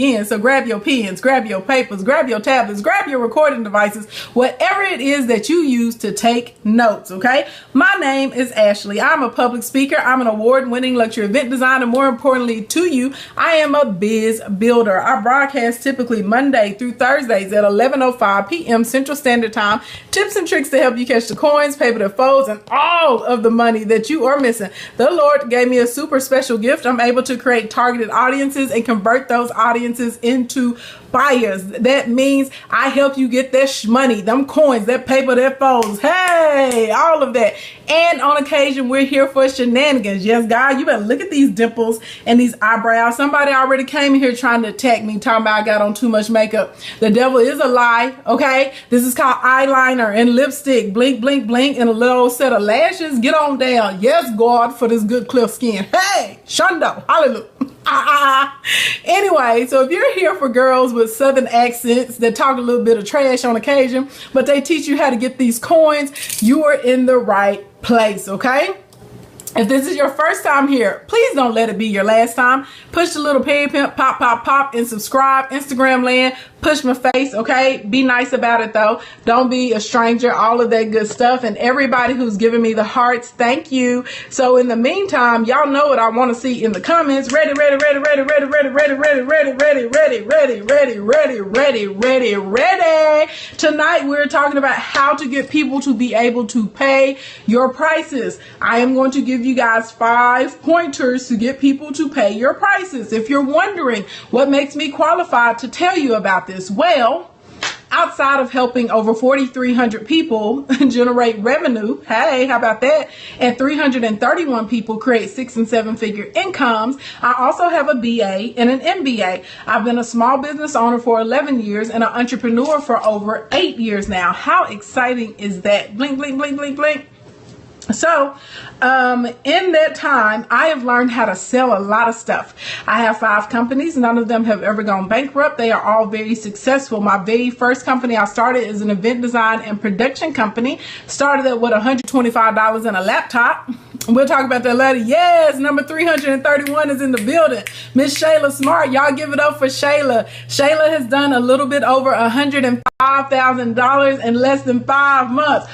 again. So grab your pens, grab your papers, grab your tablets, grab your recording devices, whatever it is that you use to take notes, okay? My name is Ashley. I'm a public speaker. I'm an award-winning luxury event designer. More importantly to you, I am a biz builder. I broadcast typically Monday through Thursdays at 11:05 p.m. Central Standard Time. Tips and tricks to help you catch the coins, pay for the folds, and all of the money that you are missing. The Lord gave me a super special gift. I'm able to create targeted audiences and convert those audiences into buyers. That means I help you get that money, them coins, that paper, that folds, hey, all of that. And on occasion, we're here for shenanigans. Yes, God, you better look at these dimples and these eyebrows. Somebody already came in here trying to attack me, talking about I got on too much makeup. The devil is a lie, okay? This is called eyeliner and lipstick, blink, blink, blink, and a little set of lashes. Get on down. Yes, God, for this good clear skin. Hey, Shundo, hallelujah. Anyway, so if you're here for girls with southern accents that talk a little bit of trash on occasion, but they teach you how to get these coins, you are in the right place, okay? If this is your first time here, please don't let it be your last time. Push the little pig pimp, pop, pop, pop, and subscribe. Instagram land, push my face, okay? Be nice about it though. Don't be a stranger, all of that good stuff. And everybody who's giving me the hearts, thank you. So in the meantime, y'all know what I want to see in the comments. Ready, ready, ready, ready, ready, ready, ready, ready, ready, ready, ready, ready, ready, ready, ready, ready, ready. Tonight we're talking about how to get people to be able to pay your prices. I am going to give you guys 5 pointers to get people to pay your prices. If you're wondering what makes me qualified to tell you about this, well, outside of helping over 4,300 people generate revenue, hey, how about that? And 331 people create 6- and 7-figure incomes, I also have a BA and an MBA. I've been a small business owner for 11 years and an entrepreneur for over 8 years now. How exciting is that? Blink, blink, blink, blink, blink. So in that time, I have learned how to sell a lot of stuff. I have 5 companies. None of them have ever gone bankrupt. They are all very successful. My very first company I started is an event design and production company. Started it with $125 and a laptop. We'll talk about that later. Yes, number 331 is in the building. Miss Shayla Smart. Y'all give it up for Shayla. Shayla has done a little bit over $105,000 in less than 5 months.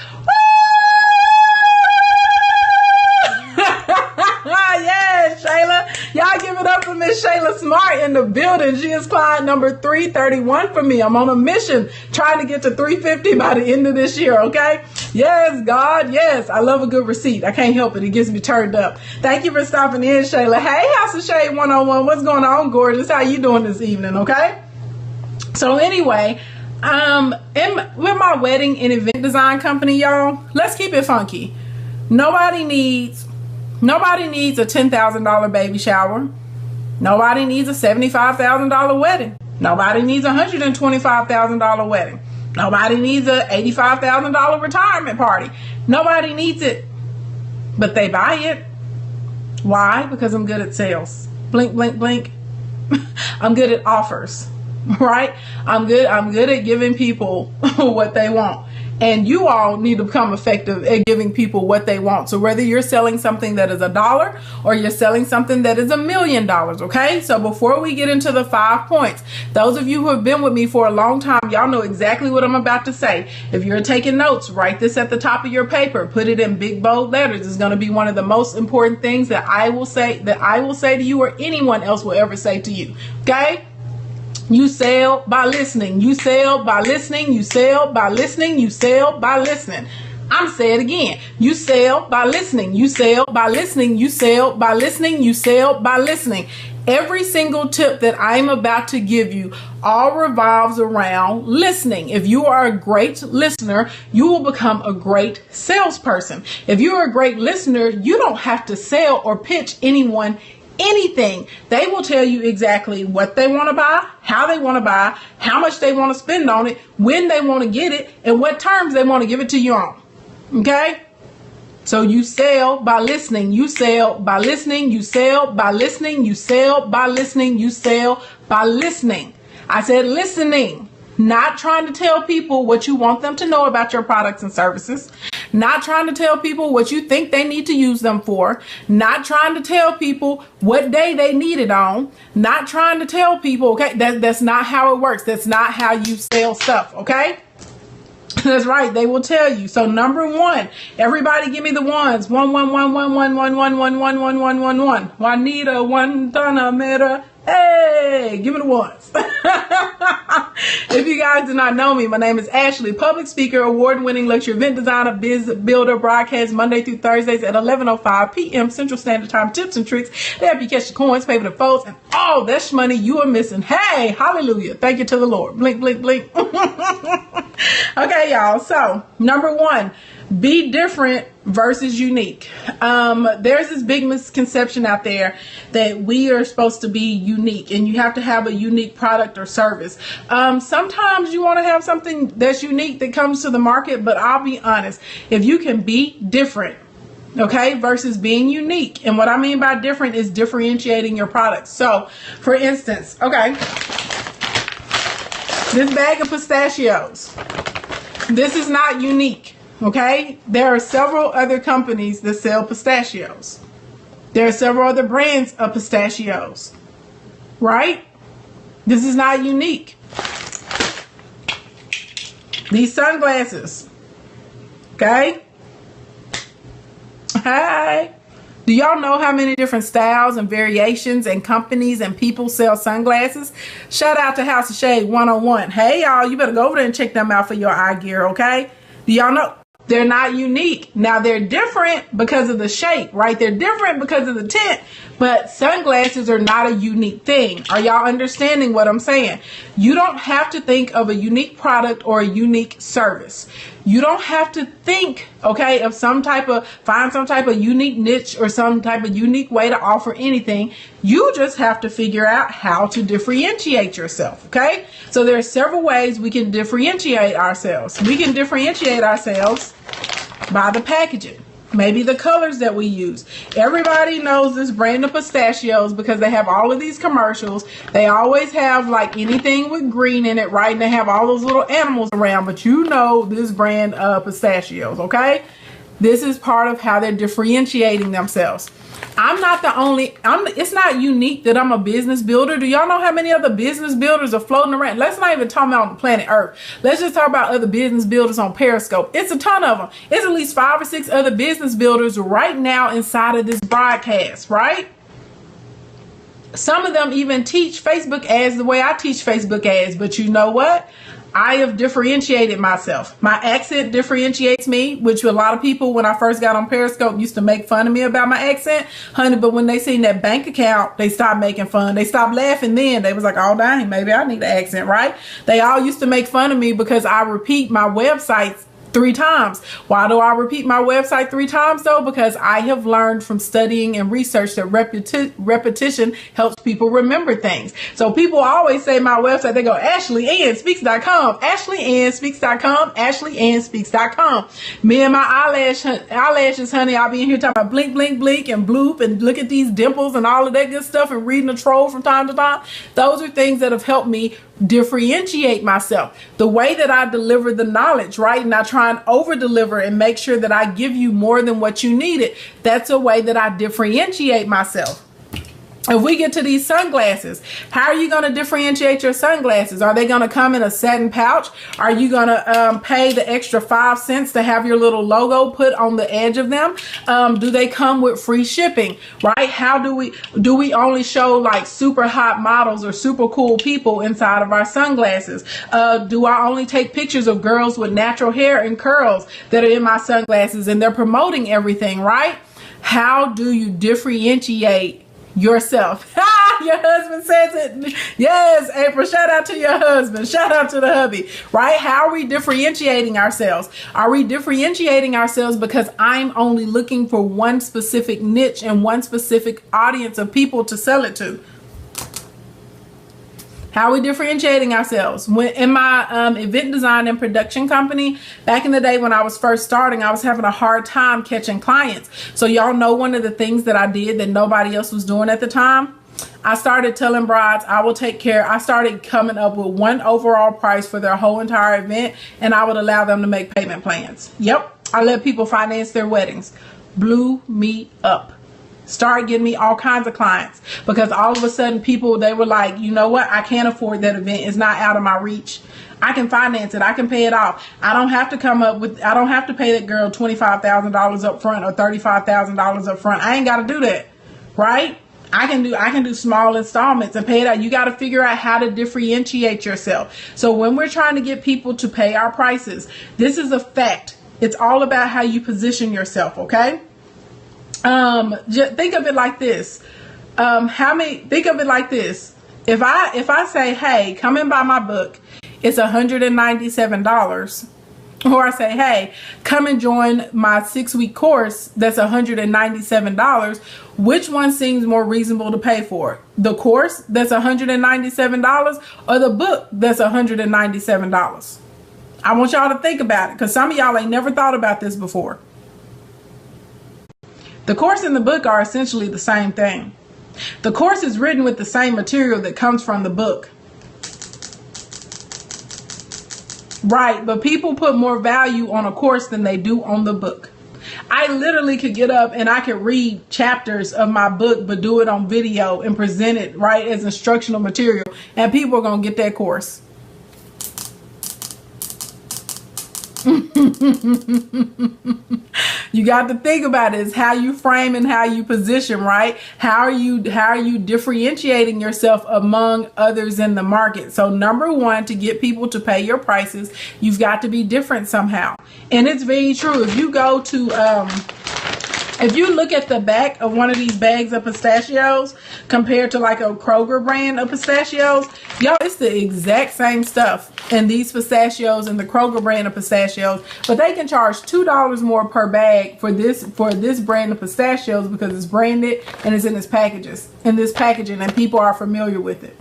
Yes, Shayla. Y'all give it up for Miss Shayla Smart in the building. She is client number 331 for me. I'm on a mission trying to get to 350 by the end of this year, okay? Yes, God, yes. I love a good receipt. I can't help it. It gets me turned up. Thank you for stopping in, Shayla. Hey, House of Shade 101. What's going on, gorgeous? How you doing this evening, okay? So anyway, with my wedding and event design company, y'all, let's keep it funky. Nobody needs a $10,000 baby shower. Nobody needs a $75,000 wedding. Nobody needs a $125,000 wedding. Nobody needs a $85,000 retirement party. Nobody needs it, but they buy it. Why? Because I'm good at sales. Blink, blink, blink. I'm good at offers, right? I'm good at giving people what they want. And you all need to become effective at giving people what they want. So whether you're selling something that is $1 or you're selling something that is $1 million, okay? So before we get into the 5 points, those of you who have been with me for a long time, y'all know exactly what I'm about to say. If you're taking notes, write this at the top of your paper. Put it in big bold letters. It's going to be one of the most important things that I will say to you or anyone else will ever say to you, okay? You sell by listening. You sell by listening. You sell by listening. You sell by listening. I'm saying it again. You sell by listening. You sell by listening. You sell by listening. You sell by listening. Every single tip that I'm about to give you all revolves around listening. If you are a great listener, you will become a great salesperson. If you're a great listener, you don't have to sell or pitch anyone anything. They will tell you exactly what they want to buy, how they want to buy, how much they want to spend on it, when they want to get it, and what terms they want to give it to you on. Okay? So you sell by listening. You sell by listening. You sell by listening. You sell by listening. You sell by listening. I said listening. Not trying to tell people what you want them to know about your products and services. not trying to tell people what you think they need to use them for, not trying to tell people what day they need it on, not trying to tell people, okay, that's not how it works. That's not how you sell stuff, okay? That's right, they will tell you. So number one, everybody give me the ones. 1 1 1 1 1 1 1 1 1 1 1 1 1. Juanita, one Tanamera. Hey, give me the ones. If you guys do not know me, my name is Ashley, public speaker, award-winning luxury event designer, biz builder, broadcast Monday through Thursdays at 11:05 p.m. Central Standard Time. Tips and tricks to help you catch the coins, pay for the folks, and all that money you are missing. Hey, hallelujah. Thank you to the Lord. Blink, blink, blink. Okay, y'all. So number one, be different versus unique. There's this big misconception out there that we are supposed to be unique and you have to have a unique product or service. Sometimes you want to have something that's unique that comes to the market, but I'll be honest, if you can be different, okay, versus being unique. And what I mean by different is differentiating your products. So for instance, okay, this bag of pistachios, this is not unique. Okay, there are several other companies that sell pistachios. There are several other brands of pistachios, right? This is not unique. These sunglasses, okay? Hi. Do y'all know how many different styles and variations and companies and people sell sunglasses? Shout out to House of Shade 101. Hey, y'all, you better go over there and check them out for your eye gear, okay? Do y'all know? They're not unique. Now they're different because of the shape, right? They're different because of the tint, but sunglasses are not a unique thing. Are y'all understanding what I'm saying? You don't have to think of a unique product or a unique service. You don't have to think, okay, of find some type of unique niche or some type of unique way to offer anything. You just have to figure out how to differentiate yourself, okay? So there are several ways we can differentiate ourselves. We can differentiate ourselves by the packaging. Maybe the colors that we use. Everybody knows this brand of pistachios because they have all of these commercials. They always have like anything with green in it, right? And they have all those little animals around, but you know this brand of pistachios, okay? This is part of how they're differentiating themselves. I'm not the only, it's not unique that I'm a business builder. Do y'all know how many other business builders are floating around? Let's not even talk about on planet Earth. Let's just talk about other business builders on Periscope. It's a ton of them. It's at least 5 or 6 other business builders right now inside of this broadcast, right? Some of them even teach Facebook ads the way I teach Facebook ads. But you know what? I have differentiated myself. My accent differentiates me, which a lot of people, when I first got on Periscope, used to make fun of me about my accent, honey. But when they seen that bank account, they stopped making fun. They stopped laughing then. They was like, oh, dang, maybe I need an accent, right? They all used to make fun of me because I repeat my websites 3 times. Why do I repeat my website 3 times though? Because I have learned from studying and research that repetition helps people remember things. So people always say my website, they go AshleyAnnSpeaks.com, AshleyAnnSpeaks.com, AshleyAnnSpeaks.com. Me and my eyelashes, honey, I'll be in here talking about blink, blink, blink and bloop and look at these dimples and all of that good stuff and reading a troll from time to time. Those are things that have helped me differentiate myself. The way that I deliver the knowledge, right? And I try and over deliver and make sure that I give you more than what you needed. That's a way that I differentiate myself. If we get to these sunglasses, how are you going to differentiate your sunglasses? Are they going to come in a satin pouch? Are you going to pay the extra 5 cents to have your little logo put on the edge of them? Do they come with free shipping, right? How do we only show like super hot models or super cool people inside of our sunglasses? Do I only take pictures of girls with natural hair and curls that are in my sunglasses and they're promoting everything, right? How do you differentiate yourself? Your husband says it. Yes, April, shout out to your husband. Shout out to the hubby, right? How are we differentiating ourselves? Are we differentiating ourselves because I'm only looking for one specific niche and one specific audience of people to sell it to? How are we differentiating ourselves? When in my event design and production company, back in the day when I was first starting, I was having a hard time catching clients. So y'all know one of the things that I did that nobody else was doing at the time? I started telling brides I will take care. I started coming up with one overall price for their whole entire event, and I would allow them to make payment plans. Yep. I let people finance their weddings. Blew me up. Started getting me all kinds of clients because all of a sudden people, they were like, you know what? I can't afford that event. It's not out of my reach. I can finance it. I can pay it off. I don't have to I don't have to pay that girl $25,000 up front or $35,000 up front. I ain't got to do that. Right? I can do small installments and pay it out. You got to figure out how to differentiate yourself. So when we're trying to get people to pay our prices, this is a fact. It's all about how you position yourself. Okay. Just think of it like this. Think of it like this. If I say, hey, come and buy my book, it's $197. Or I say, hey, come and join my 6-week course, that's $197. Which one seems more reasonable to pay for? The course that's $197 or the book that's $197? I want y'all to think about it because some of y'all ain't never thought about this before. The course and the book are essentially the same thing. The course is written with the same material that comes from the book. Right, but people put more value on a course than they do on the book. I literally could get up and I could read chapters of my book, but do it on video and present it right as instructional material, and people are going to get that course. You got to think about it. It's how you frame and how you position, right? How are you differentiating yourself among others in the market? So number one, to get people to pay your prices, you've got to be different somehow. And it's very true. If you go to if you look at the back of one of these bags of pistachios compared to like a Kroger brand of pistachios, y'all, it's the exact same stuff in these pistachios and the Kroger brand of pistachios, but they can charge $2 more per bag for this brand of pistachios because it's branded and it's in this packaging, and people are familiar with it.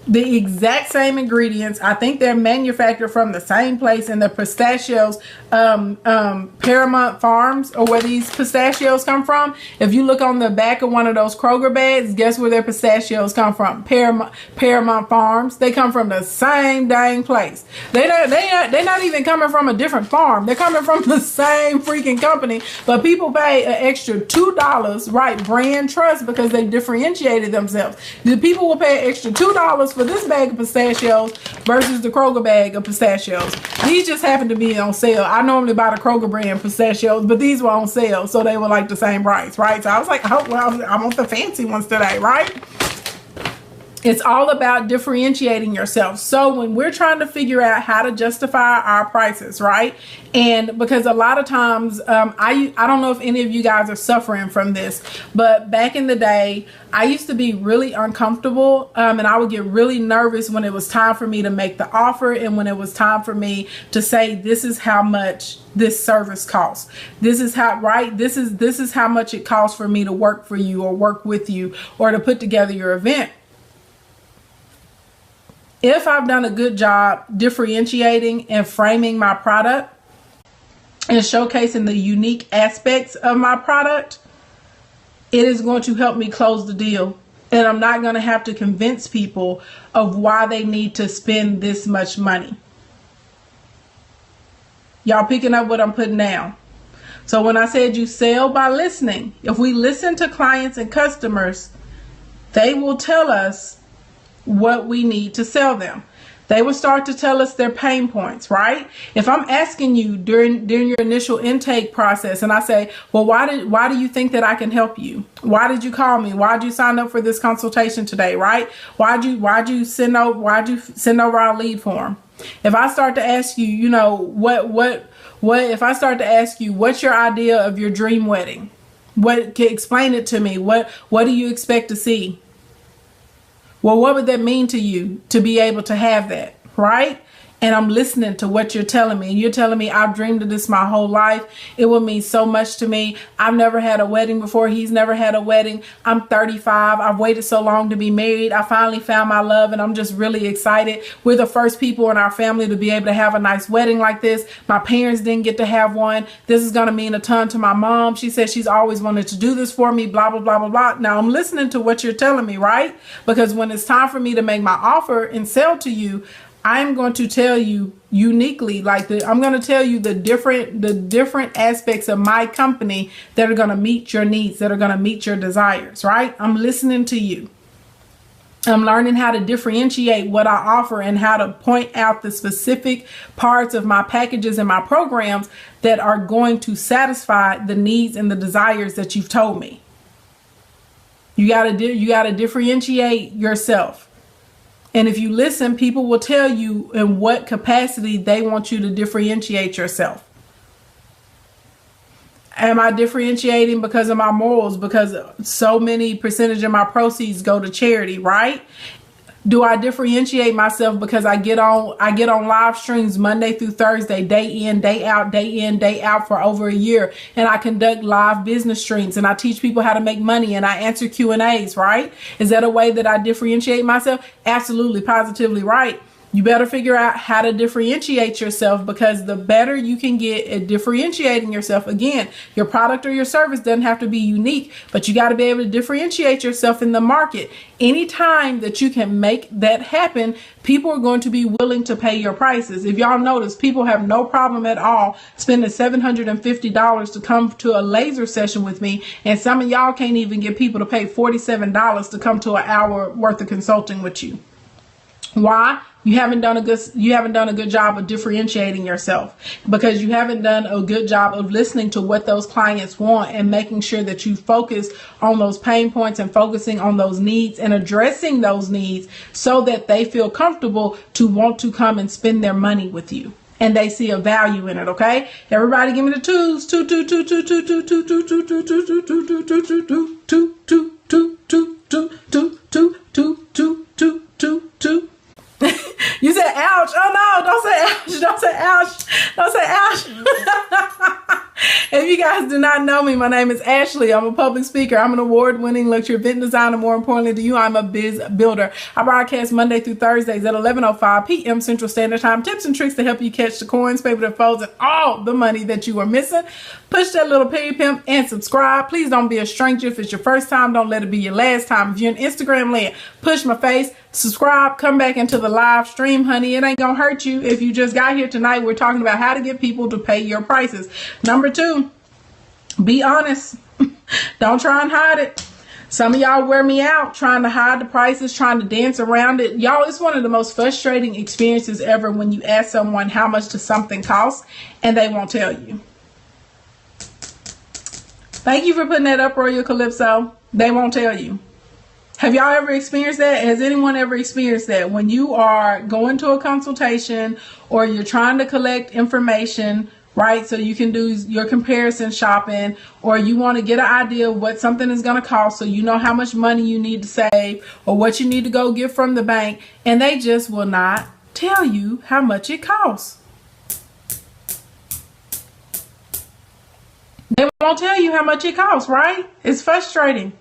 The exact same ingredients. I think they're manufactured from the same place, and the pistachios, Paramount Farms, or where these pistachios come from. If you look on the back of one of those Kroger bags, guess where their pistachios come from? Paramount Farms. They come from the same dang place. They're not even coming from a different farm. They're coming from the same freaking company, but people pay an extra $2, right? Brand trust, because they differentiated themselves. The people will pay an extra $2 for this bag of pistachios versus the Kroger bag of pistachios. These just happen to be on sale. I normally buy the Kroger brand pistachios, but these were on sale, so they were like the same price, right? So I was like, oh, well, I want the fancy ones today, right? It's all about differentiating yourself. So when we're trying to figure out how to justify our prices, right? And because a lot of times, I don't know if any of you guys are suffering from this, but back in the day, I used to be really uncomfortable, and I would get really nervous when it was time for me to make the offer, and when it was time for me to say, this is how much this service costs. This is how, right? This is how much it costs for me to work for you or work with you or to put together your event. If I've done a good job differentiating and framing my product and showcasing the unique aspects of my product, it is going to help me close the deal. And I'm not going to have to convince people of why they need to spend this much money. Y'all picking up what I'm putting down? So when I said you sell by listening, if we listen to clients and customers, they will tell us what we need to sell them. They will start to tell us their pain points, right? If I'm asking you during your initial intake process and I say, well, why do you think that I can help you? Why did you call me? Why did you sign up for this consultation today, right? Why'd you send over our lead form? If I start to ask you, you know, what if I start to ask you, what's your idea of your dream wedding? Explain it to me. What do you expect to see? Well, what would that mean to you to be able to have that, right? And I'm listening to what you're telling me. And you're telling me, I've dreamed of this my whole life. It will mean so much to me. I've never had a wedding before. He's never had a wedding. I'm 35. I've waited so long to be married. I finally found my love, and I'm just really excited. We're the first people in our family to be able to have a nice wedding like this. My parents didn't get to have one. This is going to mean a ton to my mom. She said she's always wanted to do this for me, blah, blah, blah, blah, blah. Now I'm listening to what you're telling me, right? Because when it's time for me to make my offer and sell to you, I'm going to tell you uniquely. Like I'm going to tell you the different aspects of my company that are going to meet your needs, that are going to meet your desires, right? I'm listening to you. I'm learning how to differentiate what I offer and how to point out the specific parts of my packages and my programs that are going to satisfy the needs and the desires that you've told me. You got to differentiate yourself. And if you listen, people will tell you in what capacity they want you to differentiate yourself. Am I differentiating because of my morals? Because so many percentage of my proceeds go to charity, right? Do I differentiate myself because I get on live streams Monday through Thursday, day in, day out for over a year, and I conduct live business streams and I teach people how to make money and I answer Q&As, right? Is that a way that I differentiate myself? Absolutely, positively right. You better figure out how to differentiate yourself, because the better you can get at differentiating yourself, again, your product or your service doesn't have to be unique, but you got to be able to differentiate yourself in the market. Anytime that you can make that happen, people are going to be willing to pay your prices. If y'all notice, people have no problem at all spending $750 to come to a laser session with me, and some of y'all can't even get people to pay $47 to come to an hour worth of consulting with you. Why? You haven't done a good job of differentiating yourself, because you haven't done a good job of listening to what those clients want and making sure that you focus on those pain points and focusing on those needs and addressing those needs so that they feel comfortable to want to come and spend their money with you and they see a value in it. Okay, everybody, give me the twos. Two. You said ouch. Oh no, don't say ouch. Don't say ouch. Don't say ouch. If you guys do not know me, my name is Ashley. I'm a public speaker. I'm an award-winning luxury event designer. More importantly to you, I'm a biz builder. I broadcast Monday through Thursdays at 11:05 p.m. Central Standard Time. Tips and tricks to help you catch the coins, pay the folds, and all the money that you are missing. Push that little piggy pimp and subscribe. Please don't be a stranger. If it's your first time, don't let it be your last time. If you're in Instagram land, push my face, subscribe, come back into the live stream, honey. It ain't gonna hurt you. If you just got here tonight, we're talking about how to get people to pay your prices. Number 2, be honest. Don't try and hide it. Some of y'all wear me out trying to hide the prices, trying to dance around it. Y'all, it's one of the most frustrating experiences ever when you ask someone how much does something cost and they won't tell you. Thank you for putting that up, Royal Calypso. They won't tell you. Have y'all ever experienced that? Has anyone ever experienced that? When you are going to a consultation or you're trying to collect information, right, so you can do your comparison shopping, or you want to get an idea of what something is going to cost so you know how much money you need to save or what you need to go get from the bank, and they just will not tell you how much it costs. They won't tell you how much it costs, right? It's frustrating.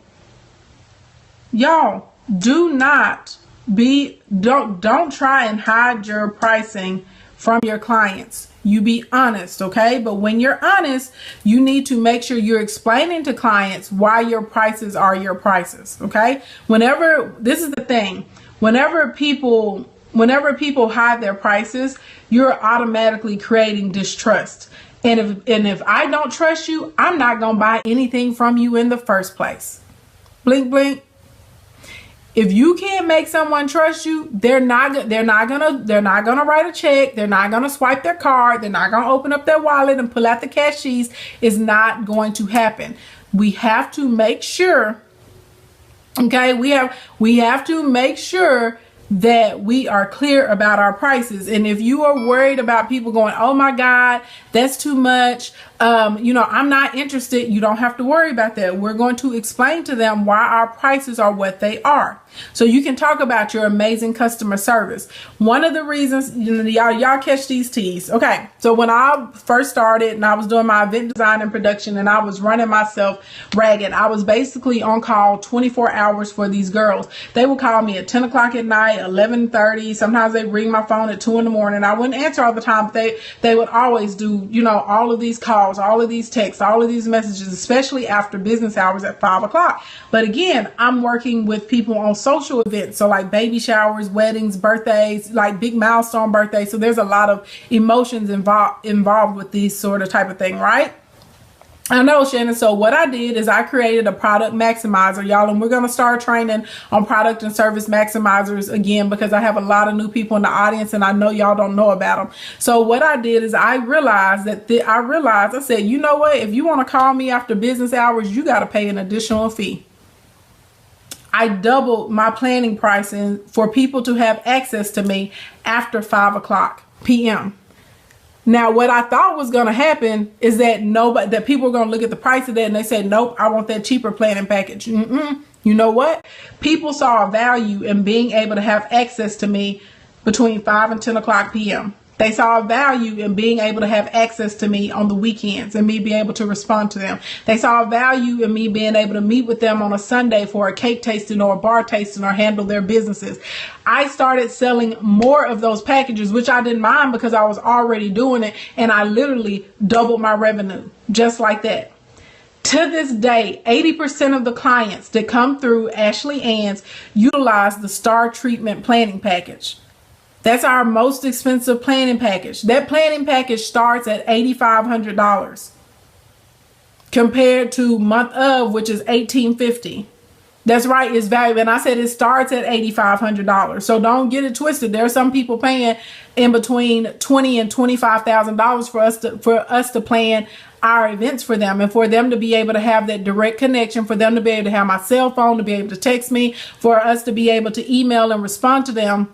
Y'all, don't try and hide your pricing from your clients. You be honest, okay? But when you're honest, you need to make sure you're explaining to clients why your prices are your prices, okay? This is the thing, whenever people hide their prices, you're automatically creating distrust. And if I don't trust you, I'm not going to buy anything from you in the first place. Blink, blink. If you can't make someone trust you, they're not gonna write a check. They're not gonna swipe their card. They're not gonna open up their wallet and pull out the cashies. It's not going to happen. We have to make sure. Okay, we have to make sure that we are clear about our prices. And if you are worried about people going, oh my God, that's too much, I'm not interested, you don't have to worry about that. We're going to explain to them why our prices are what they are. So you can talk about your amazing customer service. One of the reasons, y'all catch these teas. Okay, so when I first started and I was doing my event design and production and I was running myself ragged, I was basically on call 24 hours for these girls. They would call me at 10 o'clock at night, 11:30. Sometimes they ring my phone at 2 in the morning. I wouldn't answer all the time, but they would always do, all of these calls calls, all of these texts, all of these messages, especially after business hours at 5 o'clock. But again, I'm working with people on social events. So like baby showers, weddings, birthdays, like big milestone birthdays. So there's a lot of emotions involved with these sort of type of thing, right? I know, Shannon. So what I did is I created a product maximizer, y'all, and we're going to start training on product and service maximizers again, because I have a lot of new people in the audience and I know y'all don't know about them. So what I did is I realized I said, you know what? If you want to call me after business hours, you got to pay an additional fee. I doubled my planning pricing for people to have access to me after 5 o'clock p.m. Now, what I thought was going to happen is that people were going to look at the price of that and they said, nope, I want that cheaper planning package. You know what? People saw a value in being able to have access to me between 5 and 10 o'clock p.m. They saw a value in being able to have access to me on the weekends and me be able to respond to them. They saw a value in me being able to meet with them on a Sunday for a cake tasting or a bar tasting or handle their businesses. I started selling more of those packages, which I didn't mind because I was already doing it. And I literally doubled my revenue just like that. To this day, 80% of the clients that come through Ashley Ann's utilize the Star Treatment Planning Package. That's our most expensive planning package. That planning package starts at $8,500 compared to month of, which is $1,850. That's right, it's valuable. And I said it starts at $8,500. So don't get it twisted. There are some people paying in between $20,000 and $25,000 for us to plan our events for them, and for them to be able to have that direct connection, for them to be able to have my cell phone, to be able to text me, for us to be able to email and respond to them.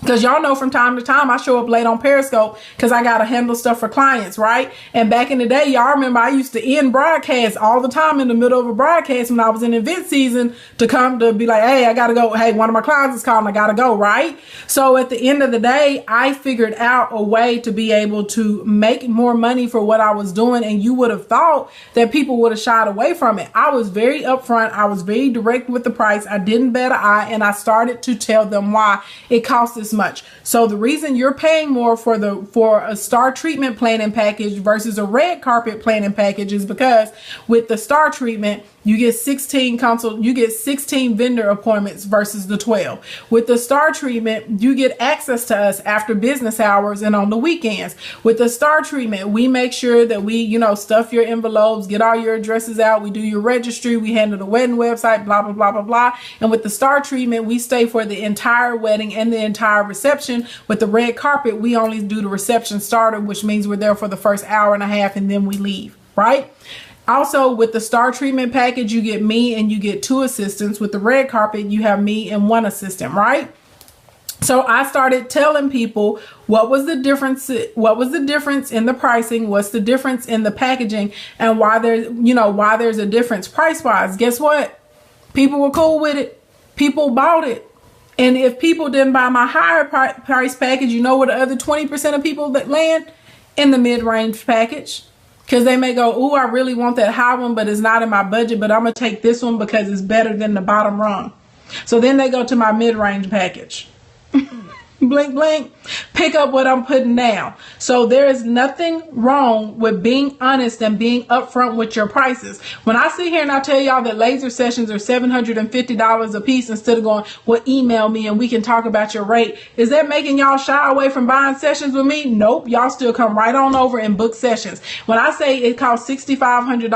Because y'all know from time to time I show up late on Periscope because I got to handle stuff for clients, right? And back in the day, y'all remember I used to end broadcasts all the time in the middle of a broadcast when I was in event season to come to be like, hey, I got to go. Hey, one of my clients is calling. I got to go, right? So at the end of the day, I figured out a way to be able to make more money for what I was doing. And you would have thought that people would have shied away from it. I was very upfront. I was very direct with the price. I didn't bat an eye, and I started to tell them why it cost this much. So the reason you're paying more for a Star Treatment planning package versus a red carpet planning package is because with the Star Treatment, you get 16 vendor appointments versus the 12. With the Star Treatment, you get access to us after business hours and on the weekends. With the Star Treatment, we make sure that we, stuff your envelopes, get all your addresses out. We do your registry. We handle the wedding website, blah, blah, blah, blah, blah. And with the Star Treatment, we stay for the entire wedding and the entire reception. With the red carpet, we only do the reception starter, which means we're there for the first hour and a half and then we leave, right? Also, with the Star Treatment package, you get me and you get 2 assistants. With the red carpet, you have me and 1 assistant, right? So I started telling people what was the difference in the pricing, what's the difference in the packaging, and why there's a difference price-wise. Guess what? People were cool with it. People bought it. And if people didn't buy my higher price package, you know where the other 20% of people that land? In the mid-range package. Because they may go, ooh, I really want that high one, but it's not in my budget, but I'm going to take this one because it's better than the bottom rung. So then they go to my mid-range package. Blink, blink, pick up what I'm putting down. So there is nothing wrong with being honest and being upfront with your prices. When I sit here and I tell y'all that laser sessions are $750 a piece instead of going, well, email me and we can talk about your rate. Is that making y'all shy away from buying sessions with me? Nope. Y'all still come right on over and book sessions. When I say it costs $6,500,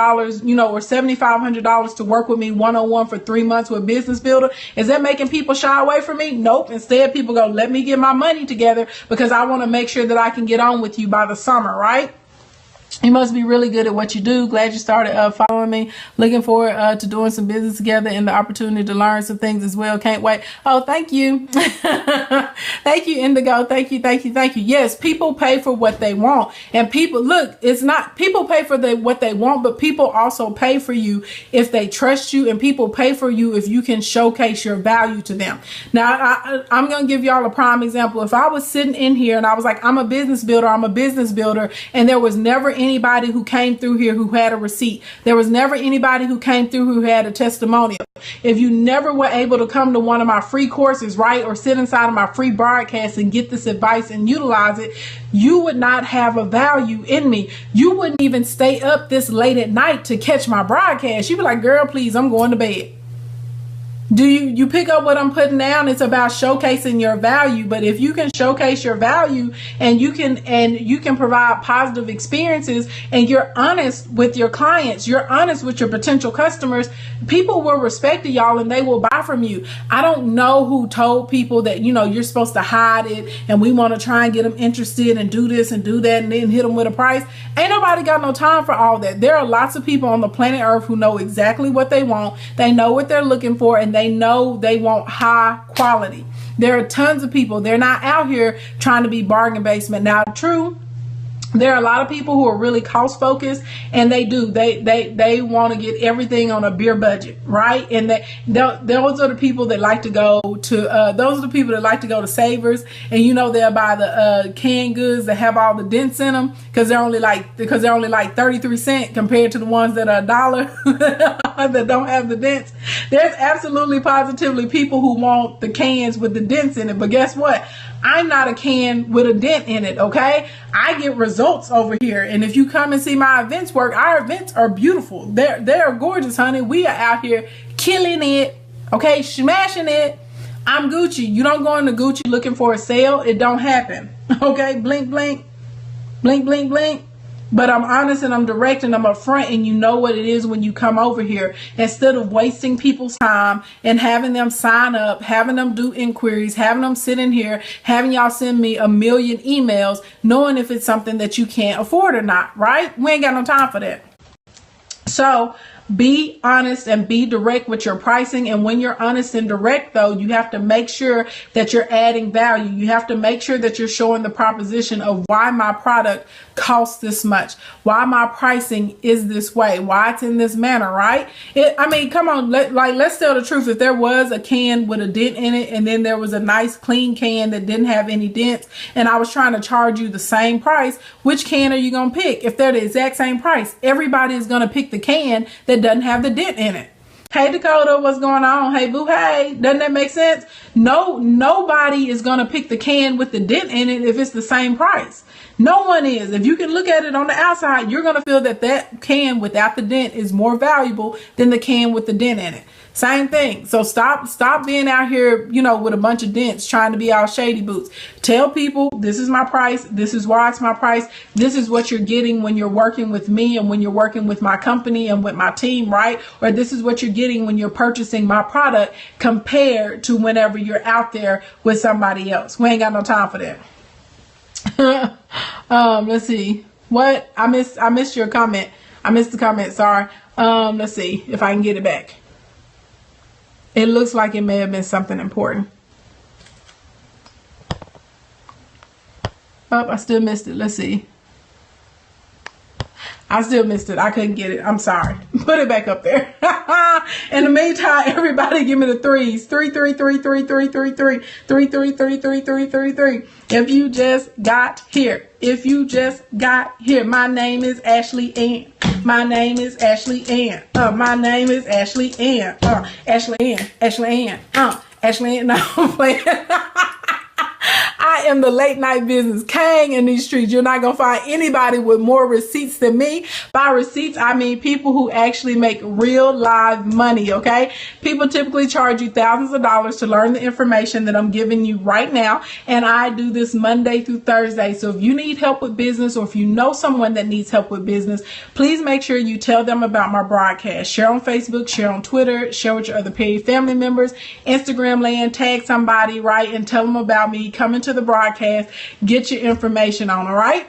or $7,500 to work with me one-on-one for 3 months with Business Builder, is that making people shy away from me? Nope. Instead, people go, let me get my money together because I want to make sure that I can get on with you by the summer, right? You must be really good at what you do. Glad you started following me. Looking forward to doing some business together and the opportunity to learn some things as well. Can't wait. Oh, thank you. Thank you, Indigo. Thank you, thank you, thank you. Yes, people pay for what they want. And people, look, it's not, people pay for what they want, but people also pay for you if they trust you, and people pay for you if you can showcase your value to them. Now, I'm going to give y'all a prime example. If I was sitting in here and I was like, I'm a business builder, and there was never anybody who came through here who had a receipt. There was never anybody who came through who had a testimonial. If you never were able to come to one of my free courses, right, or sit inside of my free broadcast and get this advice and utilize it, you would not have a value in me. You wouldn't even stay up this late at night to catch my broadcast. You'd be like, girl, please, I'm going to bed. Do you pick up what I'm putting down? It's about showcasing your value. But if you can showcase your value and you can provide positive experiences and you're honest with your clients, you're honest with your potential customers, people will respect y'all and they will buy from you. I don't know who told people that, you know, you're supposed to hide it and we want to try and get them interested and do this and do that and then hit them with a price. Ain't nobody got no time for all that. There are lots of people on the planet Earth who know exactly what they want. They know what they're looking for, and they know they want high quality. There are tons of people. They're not out here trying to be bargain basement. Now, true, there are a lot of people who are really cost focused, and they want to get everything on a beer budget, right? And those are the people that like to go to Savers, and you know they'll buy the canned goods that have all the dents in them because they're only like 33 cents compared to the ones that are $1 that don't have the dents. There's absolutely positively people who want the cans with the dents in it, but guess what? I'm not a can with a dent in it, okay? I get results over here. And if you come and see my events work, our events are beautiful. They're gorgeous, honey. We are out here killing it, okay? Smashing it. I'm Gucci. You don't go into Gucci looking for a sale. It don't happen, okay? Blink, blink. Blink, blink, blink. But I'm honest and I'm direct and I'm upfront, and you know what it is when you come over here. Instead of wasting people's time and having them sign up, having them do inquiries, having them sit in here, having y'all send me a million emails, knowing if it's something that you can't afford or not, right? We ain't got no time for that. So be honest and be direct with your pricing. And when you're honest and direct, though, you have to make sure that you're adding value. You have to make sure that you're showing the proposition of why my product costs this much, why my pricing is this way, why it's in this manner, right? I mean, come on, let's tell the truth. If there was a can with a dent in it and then there was a nice clean can that didn't have any dents, and I was trying to charge you the same price, which can are you going to pick? If they're the exact same price, everybody is going to pick the can that doesn't have the dent in it. Hey Dakota, what's going on? Hey boo, hey, doesn't that make sense? No, nobody is going to pick the can with the dent in it if it's the same price. No one is. If you can look at it on the outside, you're going to feel that that can without the dent is more valuable than the can with the dent in it. Same thing. So stop being out here, you know, with a bunch of dents trying to be all shady boots. Tell people this is my price. This is why it's my price. This is what you're getting when you're working with me and when you're working with my company and with my team, right? Or this is what you're getting when you're purchasing my product compared to whenever you're out there with somebody else. We ain't got no time for that. Let's see. What? I missed your comment. I missed the comment. Sorry. Let's see if I can get it back. It looks like it may have been something important. Oh, I still missed it. Let's see. I still missed it. I couldn't get it. I'm sorry. Put it back up there. In the meantime, everybody give me the threes. 3, 3, 3, 3, 3, 3, 3, 3, 3, 3, 3, 3, 3, 3. If you just got here. If you just got here. My name is Ashley Ann. My name is Ashley Ann. My name is Ashley Ann. Ashley Ann. Ashley Ann. Ashley Ann. No, I'm playing. I am the late night business king in these streets. You're not going to find anybody with more receipts than me. By receipts, I mean people who actually make real live money, okay? People typically charge you thousands of dollars to learn the information that I'm giving you right now. And I do this Monday through Thursday. So if you need help with business, or if you know someone that needs help with business, please make sure you tell them about my broadcast. Share on Facebook, share on Twitter, share with your other paid family members, Instagram land, tag somebody, right? And tell them about me. Come into the broadcast, get your information on, all right?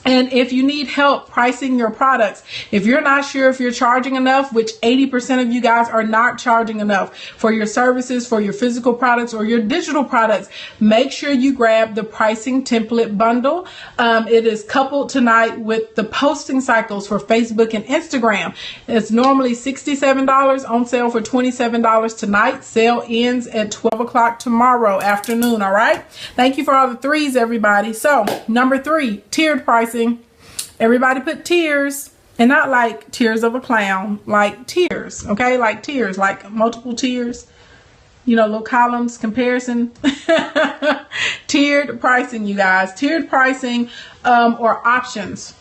And if you need help pricing your products, if you're not sure if you're charging enough, which 80% of you guys are not charging enough for your services, for your physical products or your digital products, make sure you grab the pricing template bundle. It is coupled tonight with the posting cycles for Facebook and Instagram. It's normally $67 on sale for $27 tonight. Sale ends at 12 o'clock tomorrow afternoon. All right. Thank you for all the threes, everybody. So number 3, tiered pricing. Everybody put tiers, and not like tears of a clown, like tiers, okay? Like tiers, like multiple tiers, you know, little columns, comparison. Tiered pricing, you guys. Tiered pricing or options.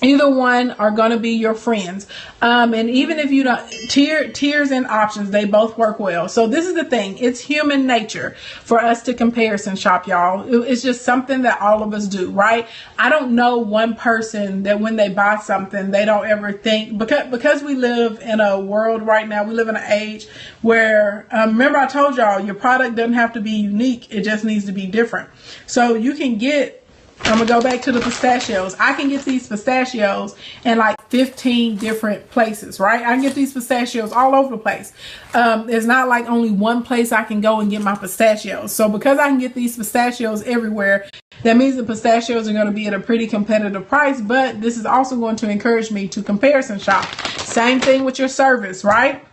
Either one are going to be your friends. And even if you don't, tiers and options, they both work well. So this is the thing. It's human nature for us to comparison shop, y'all. It's just something that all of us do, right? I don't know one person that when they buy something, they don't ever think, because we live in a world right now, we live in an age where, remember I told y'all, your product doesn't have to be unique. It just needs to be different. So you can get, I'm going to go back to the pistachios. I can get these pistachios in like 15 different places, right? I can get these pistachios all over the place. It's not like only one place I can go and get my pistachios. So because I can get these pistachios everywhere, that means the pistachios are going to be at a pretty competitive price, but this is also going to encourage me to comparison shop. Same thing with your service, right?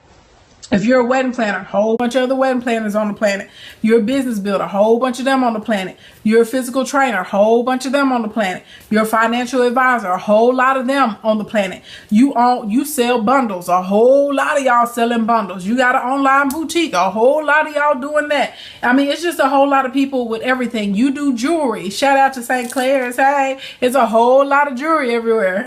If you're a wedding planner, a whole bunch of other wedding planners on the planet. You're a business builder, a whole bunch of them on the planet. You're a physical trainer, a whole bunch of them on the planet. You're a financial advisor, a whole lot of them on the planet. You sell bundles, a whole lot of y'all selling bundles. You got an online boutique, a whole lot of y'all doing that. I mean, it's just a whole lot of people with everything. You do jewelry. Shout out to St. Clair's. Hey, it's a whole lot of jewelry everywhere.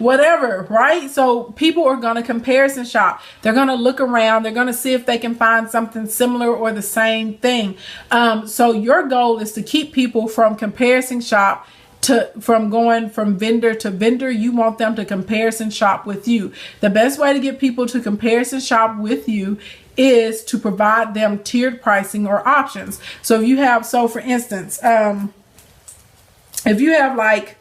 Whatever, right? So people are going to comparison shop. They're going to look around. They're going to see if they can find something similar or the same thing. So your goal is to keep people from comparison shop from going from vendor to vendor. You want them to comparison shop with you. The best way to get people to comparison shop with you is to provide them tiered pricing or options. So if you have, so for instance, if you have like,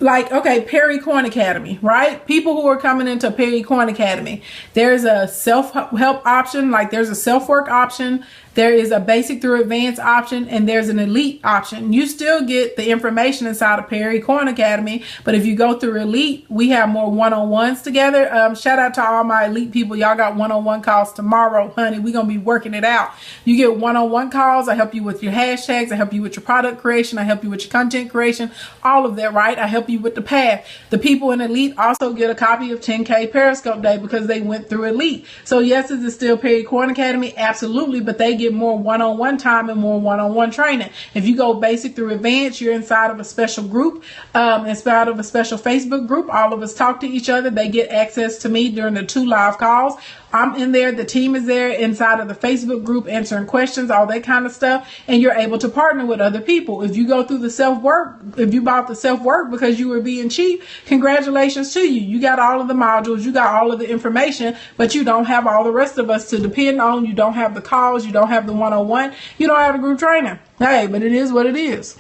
okay, Perry Coin Academy, right? People who are coming into Perry Coin Academy, there's a self-help option, like there's a self-work option, there is a basic through advanced option, and there's an elite option. You still get the information inside of Perry Coin Academy, but if you go through elite, we have more one-on-ones together. Shout out to all my elite people. Y'all got one-on-one calls tomorrow, honey. We're going to be working it out. You get one-on-one calls. I help you with your hashtags. I help you with your product creation. I help you with your content creation, all of that, right? I help you with the path. The people in elite also get a copy of 10K Periscope Day because they went through elite. So yes, is it still Perry Coin Academy? Absolutely, but they get more one-on-one time and more one-on-one training. If you go basic through advanced, you're inside of a special group, inside of a special Facebook group. All of us talk to each other. They get access to me during the 2 live calls. I'm in there. The team is there inside of the Facebook group answering questions, all that kind of stuff. And you're able to partner with other people. If you go through the self-work, if you bought the self-work because you were being cheap, congratulations to you. You got all of the modules. You got all of the information, but you don't have all the rest of us to depend on. You don't have the calls. You don't have the one-on-one. You don't have a group training. Hey, but it is what it is.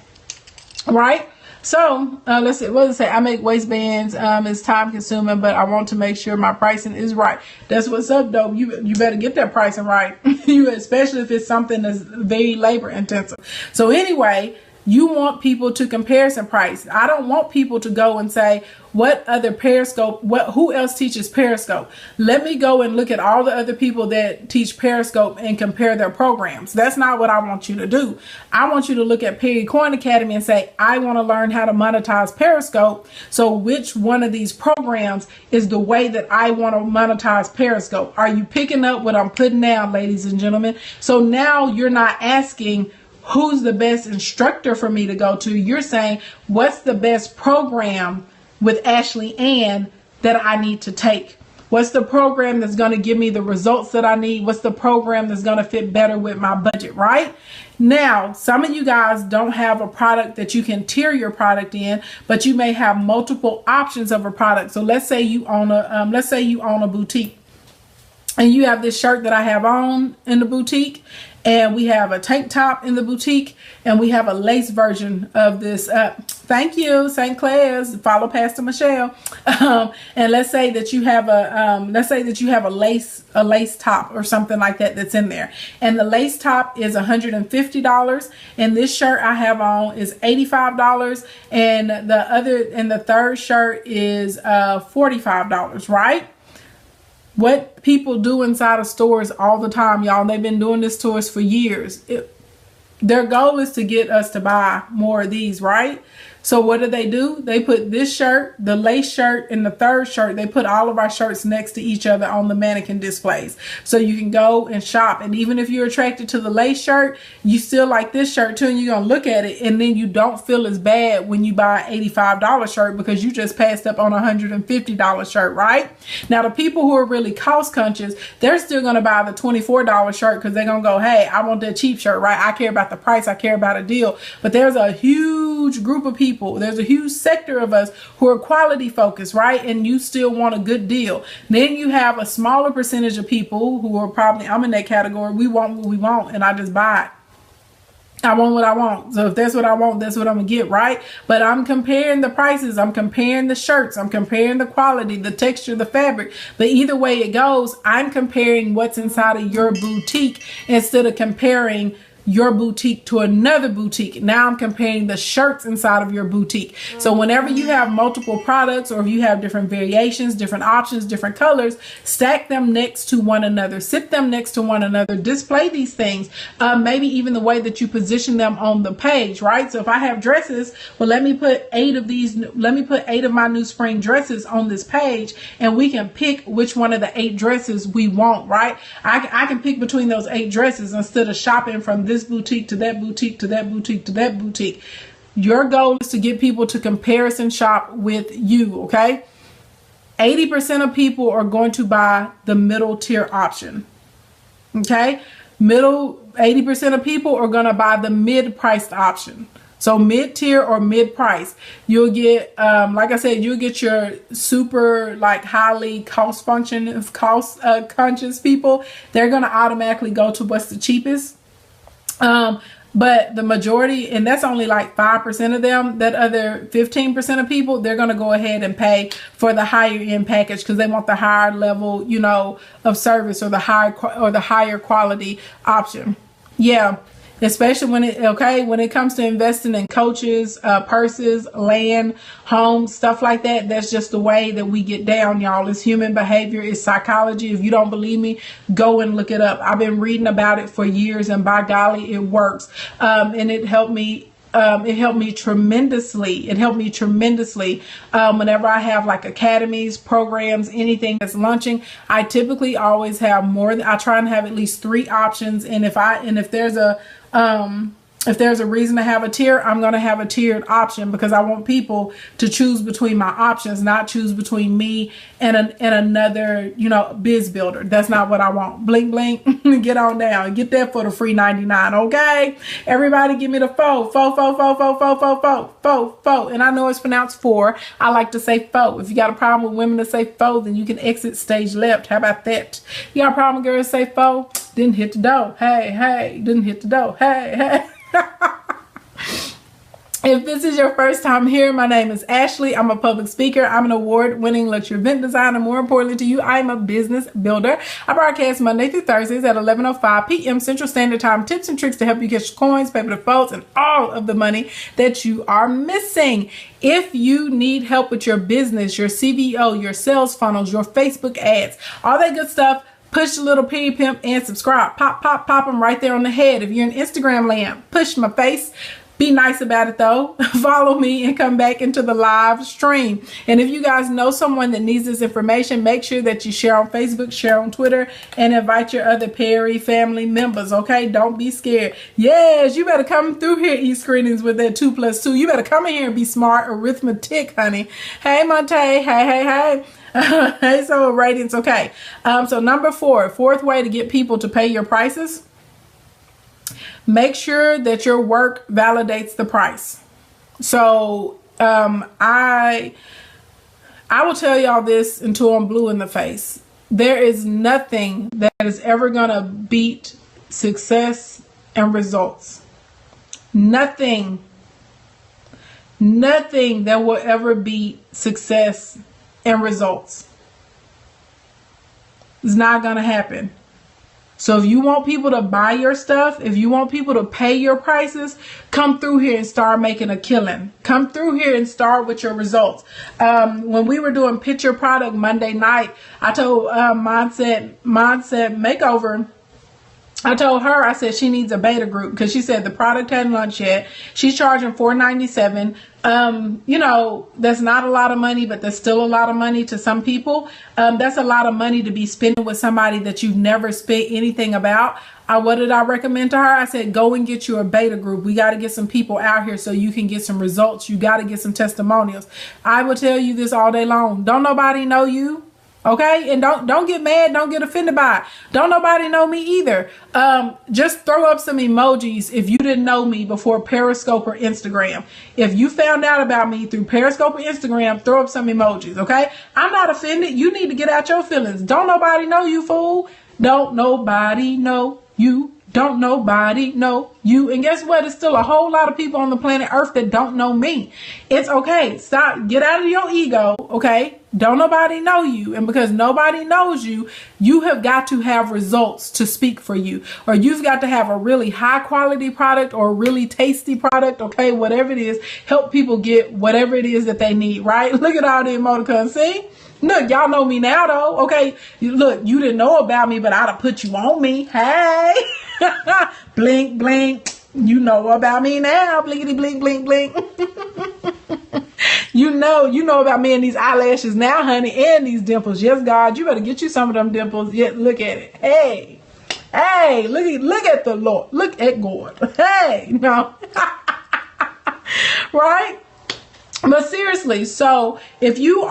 Right? So let's see, what does it say? I make waistbands. It's time consuming, but I want to make sure my pricing is right. That's what's up, though. You better get that pricing right. Especially if it's something that's very labor intensive. So anyway, you want people to comparison price. I don't want people to go and say, what other Periscope, who else teaches Periscope? Let me go and look at all the other people that teach Periscope and compare their programs. That's not what I want you to do. I want you to look at Perry Coin Academy and say, I want to learn how to monetize Periscope. So which one of these programs is the way that I want to monetize Periscope? Are you picking up what I'm putting down, ladies and gentlemen? So now you're not asking, who's the best instructor for me to go to? You're saying, what's the best program with Ashley Ann that I need to take? What's the program that's going to give me the results that I need? What's the program that's going to fit better with my budget, right? Now, some of you guys don't have a product that you can tier your product in, but you may have multiple options of a product. So let's say you own a boutique, and you have this shirt that I have on in the boutique, and we have a tank top in the boutique, and we have a lace version of this. Thank you, St. Clair's. Follow Pastor Michelle. And let's say that you have a lace top or something like that that's in there, and the lace top is $150, and this shirt I have on is $85, and the third shirt is $45, right? What people do inside of stores all the time, y'all, they've been doing this to us for years. Their goal is to get us to buy more of these, right? So what do? They put this shirt, the lace shirt, and the third shirt. They put all of our shirts next to each other on the mannequin displays. So you can go and shop. And even if you're attracted to the lace shirt, you still like this shirt too, and you're going to look at it, and then you don't feel as bad when you buy an $85 shirt because you just passed up on a $150 shirt, right? Now, the people who are really cost conscious, they're still going to buy the $24 shirt because they're going to go, hey, I want that cheap shirt, right? I care about the price. I care about a deal. But there's a huge group of people. There's a huge sector of us who are quality focused, right? And you still want a good deal. Then you have a smaller percentage of people who are probably, I'm in that category, we want what we want and I just buy it. I want what I want. So if that's what I want, that's what I'm gonna get, right? But I'm comparing the prices, I'm comparing the shirts, I'm comparing the quality, the texture, the fabric. But either way it goes, I'm comparing what's inside of your boutique instead of comparing your boutique to another boutique. Now I'm comparing the shirts inside of your boutique. So whenever you have multiple products, or if you have different variations, different options, different colors, stack them next to one another, sit them next to one another, display these things, maybe even the way that you position them on the page, right? So if I have dresses, well, let me put 8 of my new spring dresses on this page, and we can pick which one of the 8 dresses we want, right? I can pick between those 8 dresses instead of shopping from this boutique to that boutique to that boutique to that boutique. Your goal is to get people to comparison shop with you, okay? 80% of people are going to buy the middle tier option, okay? 80% of people are going to buy the mid-priced option. So mid-tier or mid-price, you'll get, like I said, you'll get your super like highly cost conscious people. They're going to automatically go to what's the cheapest. But the majority, and that's only like 5% of them, that other 15% of people, they're going to go ahead and pay for the higher end package because they want the higher level, you know, of service, or the higher quality option. Yeah. Especially when it comes to investing in coaches, purses, land, homes, stuff like that. That's just the way that we get down, y'all. It's human behavior. It's psychology. If you don't believe me, go and look it up. I've been reading about it for years, and by golly, it works. And it helped me. It helped me tremendously. Whenever I have like academies, programs, anything that's launching, I typically always have I try and have at least 3 options. And if there's a reason to have a tier, I'm going to have a tiered option because I want people to choose between my options, not choose between me and another, you know, biz builder. That's not what I want. Blink, blink, get on down. Get that for the free 99. Okay. Everybody give me the faux. And I know it's pronounced 4. I like to say faux. If you got a problem with women to say faux, then you can exit stage left. How about that? You got a problem with girls say faux? Didn't hit the dough. Hey. Didn't hit the dough. Hey. If this is your first time here, my name is Ashley. I'm a public speaker. I'm an award-winning luxury event designer. More importantly to you, I am a business builder. I broadcast Monday through Thursdays at 11:05 p.m. Central Standard Time. Tips and tricks to help you catch coins, paper to folds, and all of the money that you are missing. If you need help with your business, your CBO, your sales funnels, your Facebook ads, all that good stuff, push the little piggy pimp and subscribe. Pop them right there on the head. If you're in Instagram land, push my face. Be nice about it though. Follow me and come back into the live stream. And if you guys know someone that needs this information, make sure that you share on Facebook, share on Twitter, and invite your other Perry family members. Okay, don't be scared. Yes, you better come through here, e-screenings with that 2 + 2. You better come in here and be smart arithmetic, honey. Hey, Monte. Hey. Hey, so ratings. Okay. So number 4, fourth way to get people to pay your prices. Make sure that your work validates the price. So I will tell y'all this until I'm blue in the face. There is nothing that is ever gonna beat success and results. Nothing that will ever beat success and results. It's not gonna happen. So if you want people to buy your stuff, if you want people to pay your prices, come through here and start making a killing. Come through here and start with your results. When we were doing Pitch Your Product Monday night, I told Mindset Makeover, I told her, I said she needs a beta group because she said the product hadn't launched yet. She's charging $497. You know, that's not a lot of money, but that's still a lot of money to some people. That's a lot of money to be spending with somebody that you've never spent anything about. What did I recommend to her? I said, go and get you a beta group. We got to get some people out here so you can get some results. You got to get some testimonials. I will tell you this all day long. Don't nobody know you. Okay, and don't get mad, don't get offended by it. Don't nobody know me either. Just throw up some emojis if you didn't know me before Periscope or Instagram. If you found out about me through Periscope or Instagram, throw up some emojis, okay? I'm not offended. You need to get out your feelings. Don't nobody know you, fool. Don't nobody know you. Don't nobody know you. And guess what? There's still a whole lot of people on the planet Earth that don't know me. It's okay. Stop. Get out of your ego, okay? Don't nobody know you. And because nobody knows you, you have got to have results to speak for you. Or you've got to have a really high quality product or a really tasty product, okay? Whatever it is, help people get whatever it is that they need, right? Look at all the emoticons. See? Look, y'all know me now, though. Okay, look, you didn't know about me, but I'd have put you on me. Hey, blink, blink. You know about me now. Blinkety, blink, blink, blink. You know about me and these eyelashes now, honey, and these dimples. Yes, God, you better get you some of them dimples. Yeah, look at it. Hey, look at the Lord. Look at God. Hey, no, right? But seriously, so if you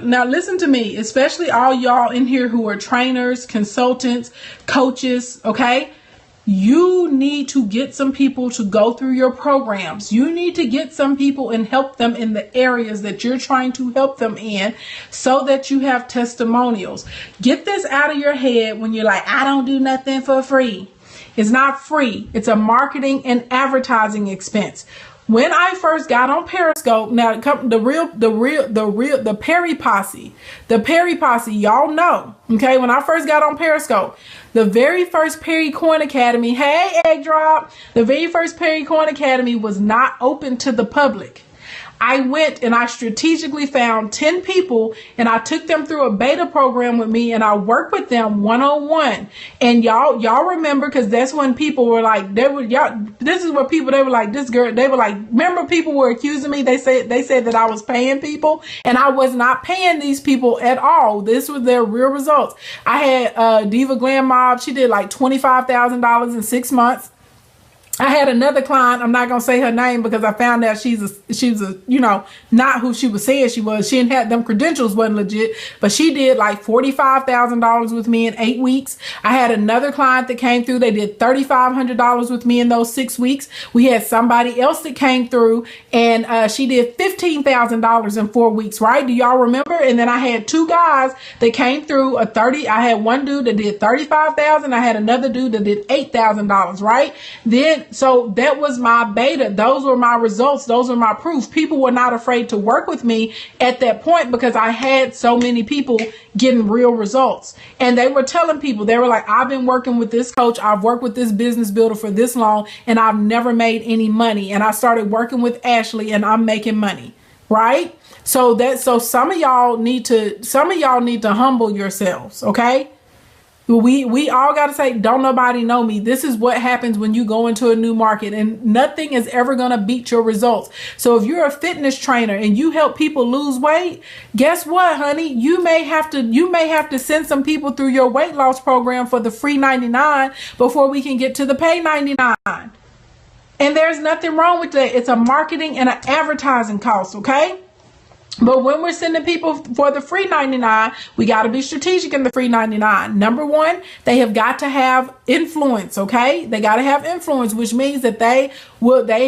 now listen to me, especially all y'all in here who are trainers, consultants, coaches, okay? You need to get some people to go through your programs. You need to get some people and help them in the areas that you're trying to help them in so that you have testimonials. Get this out of your head when you're like, I don't do nothing for free. It's not free. It's a marketing and advertising expense. When I first got on Periscope, now the Perry Posse, y'all know, okay? When I first got on Periscope, the very first Perry Coin Academy, hey, Egg Drop, the very first Perry Coin Academy was not open to the public. I went and I strategically found 10 people and I took them through a beta program with me and I worked with them one-on-one. And y'all remember, because that's when people were like, they were like, this girl, they were like, remember people were accusing me. They said that I was paying people and I was not paying these people at all. This was their real results. I had Diva Glam Mob. She did like $25,000 in 6 months. I had another client, I'm not going to say her name because I found out she's a, you know, not who she was saying she was. She didn't have them credentials, wasn't legit, but she did like $45,000 with me in 8 weeks. I had another client that came through. They did $3,500 with me in those 6 weeks. We had somebody else that came through and she did $15,000 in 4 weeks, right? Do y'all remember? And then I had two guys that came through I had one dude that did $35,000. I had another dude that did $8,000, right? Then so that was my beta. Those were my results. Those were my proof. People were not afraid to work with me at that point because I had so many people getting real results. And they were telling people, they were like, I've been working with this coach. I've worked with this business builder for this long and I've never made any money. And I started working with Ashley and I'm making money. Right? So some of y'all need to humble yourselves. Okay? We all got to say, don't nobody know me. This is what happens when you go into a new market and nothing is ever going to beat your results. So if you're a fitness trainer and you help people lose weight, guess what, honey? You may have to send some people through your weight loss program for the free 99 before we can get to the pay 99. And there's nothing wrong with that. It's a marketing and an advertising cost. Okay. But when we're sending people for the free 99, we got to be strategic in the free 99. Number one, they have got to have influence. Okay. They got to have influence, which means that they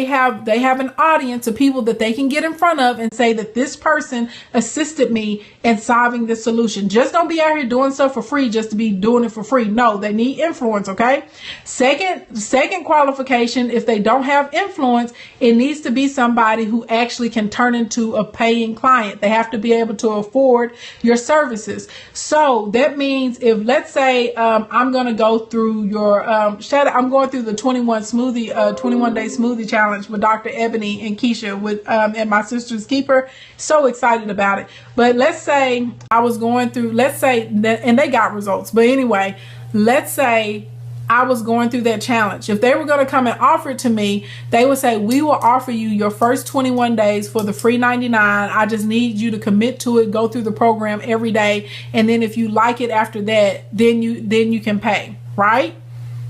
have an audience of people that they can get in front of and say that this person assisted me in solving this solution. Just don't be out here doing stuff for free just to be doing it for free. No, they need influence. Okay. Second qualification, if they don't have influence, it needs to be somebody who actually can turn into a paying client. They have to be able to afford your services. So that means if, let's say, I'm going to go through your, I'm going through the 21 day smoothie challenge with Dr. Ebony and Keisha with, and my sister's keeper. So excited about it. But let's say I was going through, and they got results. But anyway, let's say I was going through that challenge. If they were going to come and offer it to me, they would say, we will offer you your first 21 days for the free 99. I just need you to commit to it, go through the program every day. And then if you like it after that, then you can pay, right?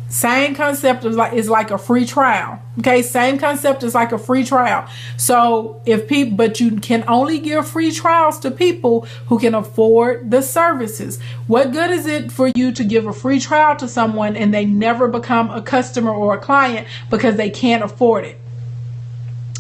Same concept is like a free trial. Okay, same concept is like a free trial. So but you can only give free trials to people who can afford the services. What good is it for you to give a free trial to someone and they never become a customer or a client because they can't afford it?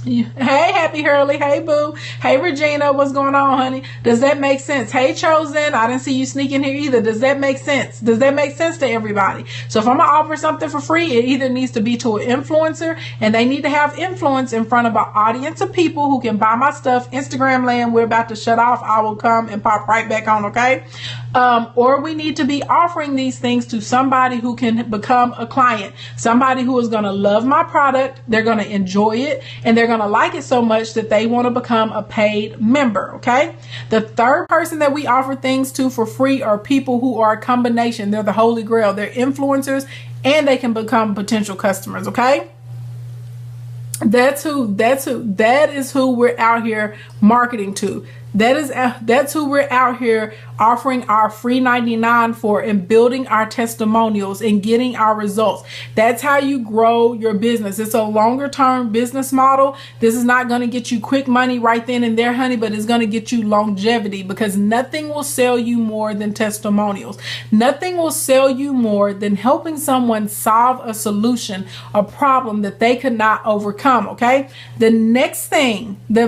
Hey, Happy Hurley. Hey, Boo. Hey, Regina. What's going on, honey? Does that make sense? Hey, Chosen. I didn't see you sneak in here either. Does that make sense? Does that make sense to everybody? So if I'm going to offer something for free, it either needs to be to an influencer, and they need to have influence in front of an audience of people who can buy my stuff. Instagram land, we're about to shut off. I will come and pop right back on, okay? Or we need to be offering these things to somebody who can become a client, somebody who is going to love my product, they're going to enjoy it, and they're going to like it so much that they want to become a paid member, okay? The third person that we offer things to for free are people who are a combination. They're the holy grail. They're influencers, and they can become potential customers, okay? That is who we're out here marketing to. That's who we're out here offering our free 99 for, and building our testimonials and getting our results. That's how you grow your business. It's a longer term business model. This is not going to get you quick money right then and there, honey, but it's going to get you longevity, because nothing will sell you more than testimonials. Nothing will sell you more than helping someone solve a solution, a problem that they could not overcome. Okay. The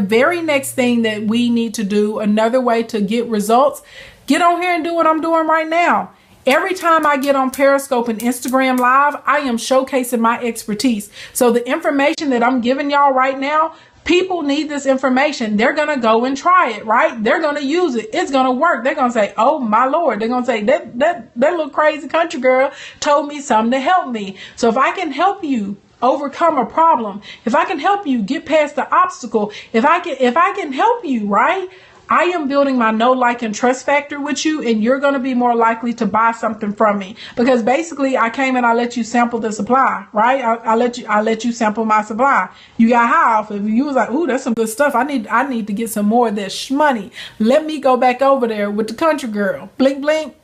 very next thing that we need to do, another way to get results, get on here and do what I'm doing right now. Every time I get on Periscope and Instagram Live, I am showcasing my expertise. So the information that I'm giving y'all right now, people need this information. They're going to go and try it, right? They're going to use it. It's going to work. They're going to say, oh my Lord. They're going to say, that little crazy country girl told me something to help me. So if I can help you overcome a problem, if I can help you get past the obstacle, if I can help you, right? I am building my know, like, and trust factor with you, and you're going to be more likely to buy something from me, because basically I came and I let you sample the supply, right? I let you sample my supply. You got high off of it. You was like, ooh, that's some good stuff. I need to get some more of that shmoney. Let me go back over there with the country girl. Blink, blink.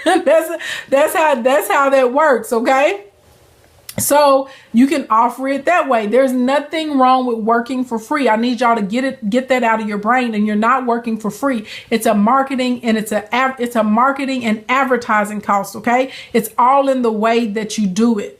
that's how that works. Okay. So you can offer it that way. There's nothing wrong with working for free. I need y'all to get that out of your brain. And you're not working for free. It's a marketing and it's a marketing and advertising cost. Okay. It's all in the way that you do it.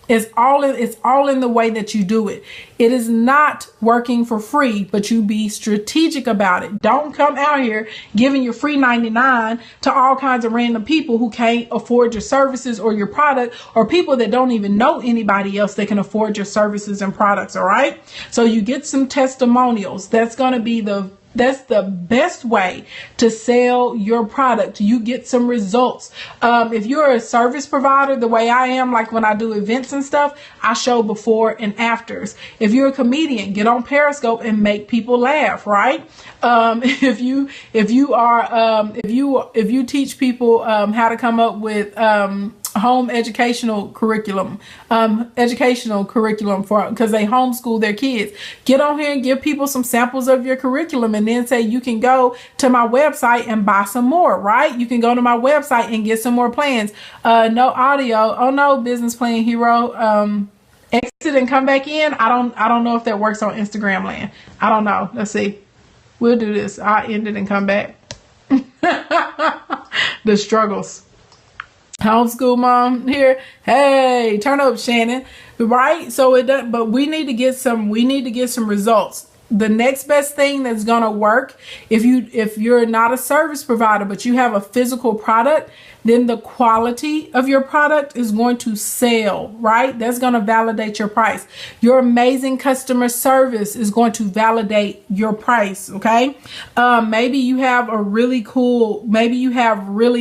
It's all in the way that you do it. It is not working for free, but you be strategic about it. Don't come out here giving your free 99 to all kinds of random people who can't afford your services or your product, or people that don't even know anybody else that can afford your services and products. All right. So you get some testimonials. That's going to be that's the best way to sell your product. You get some results. If you're a service provider, the way I am, like when I do events and stuff, I show before and afters. If you're a comedian, get on Periscope and make people laugh, right? If you teach people how to come up with home educational curriculum for, because they homeschool their kids, get on here and give people some samples of your curriculum, and then say you can go to my website and buy some more, right? You can go to my website and get some more plans. No audio. Oh no, Business Plan Hero. Exit and come back in. I don't know if that works on Instagram land. I don't know. Let's see. We'll do this. I'll end it and come back. The struggles. Homeschool mom here. Hey, turn up, Shannon. Right? So it does, but we need to get some results. The next best thing that's going to work, if you're not a service provider, but you have a physical product, then the quality of your product is going to sell, right? That's going to validate your price. Your amazing customer service is going to validate your price. Okay. Maybe you have really